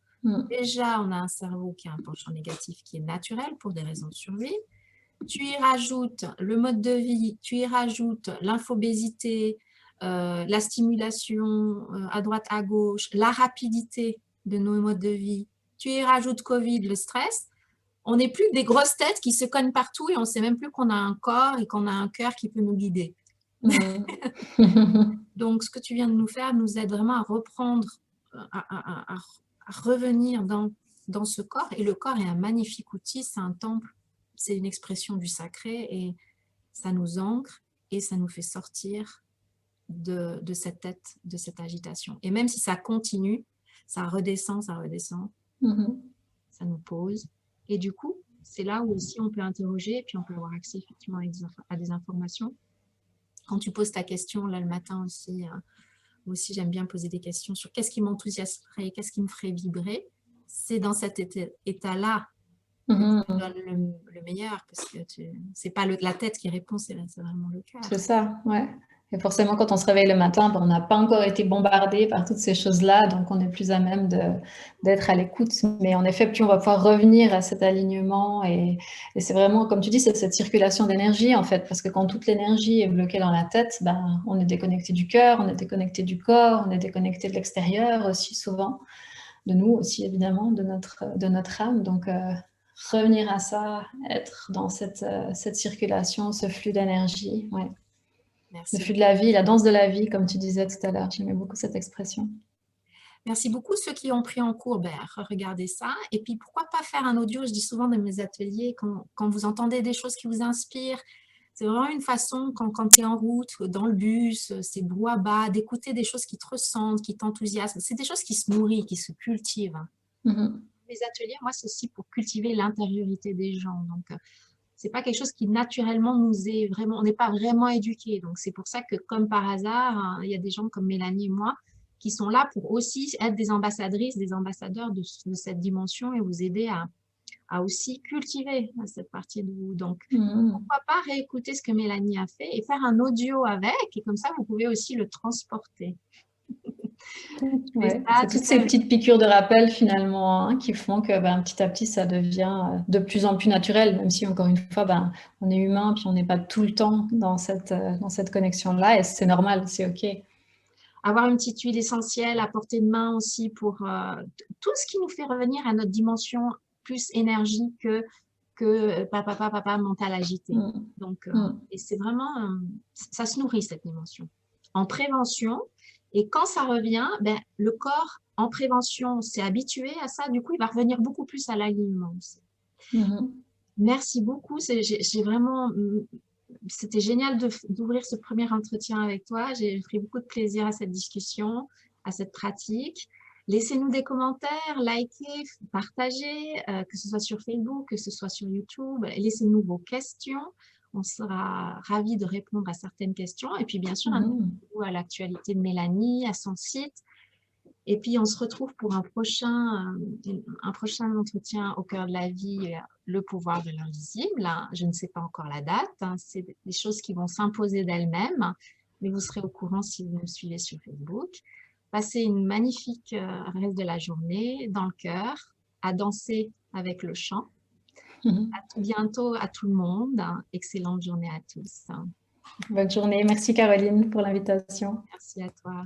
Déjà, on a un cerveau qui a un penchant négatif qui est naturel pour des raisons de survie. Tu y rajoutes le mode de vie, tu y rajoutes l'infobésité, la stimulation à droite, à gauche, la rapidité de nos modes de vie. Tu y rajoutes Covid, le stress. On n'est plus des grosses têtes qui se cognent partout et on ne sait même plus qu'on a un corps et qu'on a un cœur qui peut nous guider. Donc, ce que tu viens de nous faire nous aide vraiment à reprendre, à revenir dans ce corps. Et le corps est un magnifique outil, c'est un temple, c'est une expression du sacré et ça nous ancre et ça nous fait sortir de cette tête, de cette agitation. Et même si ça continue, ça redescend, ça nous pose. Et du coup, c'est là où aussi on peut interroger et puis on peut avoir accès effectivement à des informations. Quand tu poses ta question là le matin aussi, moi aussi j'aime bien poser des questions sur qu'est-ce qui m'enthousiasmerait, qu'est-ce qui me ferait vibrer. C'est dans cet état-là que tu Mhm. donnes le meilleur, parce que c'est pas la tête qui répond, c'est vraiment le cœur. C'est ça, ouais. Et forcément, quand on se réveille le matin, ben, on n'a pas encore été bombardé par toutes ces choses-là, donc on est plus à même d'être à l'écoute. Mais en effet, plus on va pouvoir revenir à cet alignement, et c'est vraiment, comme tu dis, c'est cette circulation d'énergie, en fait, parce que quand toute l'énergie est bloquée dans la tête, ben, on est déconnecté du cœur, on est déconnecté du corps, on est déconnecté de l'extérieur aussi souvent, de nous aussi, évidemment, de notre âme. Donc, revenir à ça, être dans cette circulation, ce flux d'énergie, ouais. Le Merci. flux de la vie, la danse de la vie, comme tu disais tout à l'heure. J'aimais beaucoup cette expression. Merci beaucoup. Ceux qui ont pris en cours, ben, regardez ça. Et puis, pourquoi pas faire un audio? Je dis souvent dans mes ateliers, quand vous entendez des choses qui vous inspirent, c'est vraiment une façon, quand tu es en route, dans le bus, c'est brouhaha, d'écouter des choses qui te ressentent, qui t'enthousiasment. C'est des choses qui se nourrissent, qui se cultivent. Mhm. Les ateliers, moi, c'est aussi pour cultiver l'intériorité des gens. Donc, c'est pas quelque chose qui naturellement nous est vraiment, on n'est pas vraiment éduqué. Donc, c'est pour ça que, comme par hasard, hein, il y a des gens comme Mélanie et moi qui sont là pour aussi être des ambassadrices, des ambassadeurs de cette dimension et vous aider à aussi cultiver cette partie de vous. Donc, Mhm. pourquoi pas réécouter ce que Mélanie a fait et faire un audio avec, et comme ça, vous pouvez aussi le transporter. Je fais Ouais, ça, c'est tu toutes ces sais, petites piqûres de rappel finalement, hein, qui font que ben, petit à petit ça devient de plus en plus naturel, même si encore une fois ben, on est humain puis on n'est pas tout le temps dans cette connexion-là, et c'est normal, c'est ok. avoir une petite huile essentielle à portée de main aussi pour tout ce qui nous fait revenir à notre dimension plus énergie que papa, mental agité. Mm. Donc, Mm. et c'est vraiment, ça se nourrit cette dimension. En prévention, et quand ça revient, ben, le corps en prévention s'est habitué à ça, du coup, il va revenir beaucoup plus à l'alignement aussi. Mhm. Merci beaucoup. J'ai vraiment, c'était génial d'ouvrir ce premier entretien avec toi. J'ai pris beaucoup de plaisir à cette discussion, à cette pratique. Laissez-nous des commentaires, likez, partagez, que ce soit sur Facebook, que ce soit sur YouTube. Laissez-nous vos questions. On sera ravis de répondre à certaines questions. Et puis, bien sûr, Mhm. intéressez-vous à l'actualité de Mélanie, à son site. Et puis, on se retrouve pour un prochain entretien au cœur de la vie, le pouvoir de l'invisible. Je ne sais pas encore la date, hein, c'est des choses qui vont s'imposer d'elles-mêmes, mais vous serez au courant si vous me suivez sur Facebook. Passez une magnifique reste de la journée dans le cœur, à danser avec le chant. À Mhm. tout bientôt à tout le monde. Excellente journée à tous. Bonne journée, merci Caroline pour l'invitation. Merci à toi.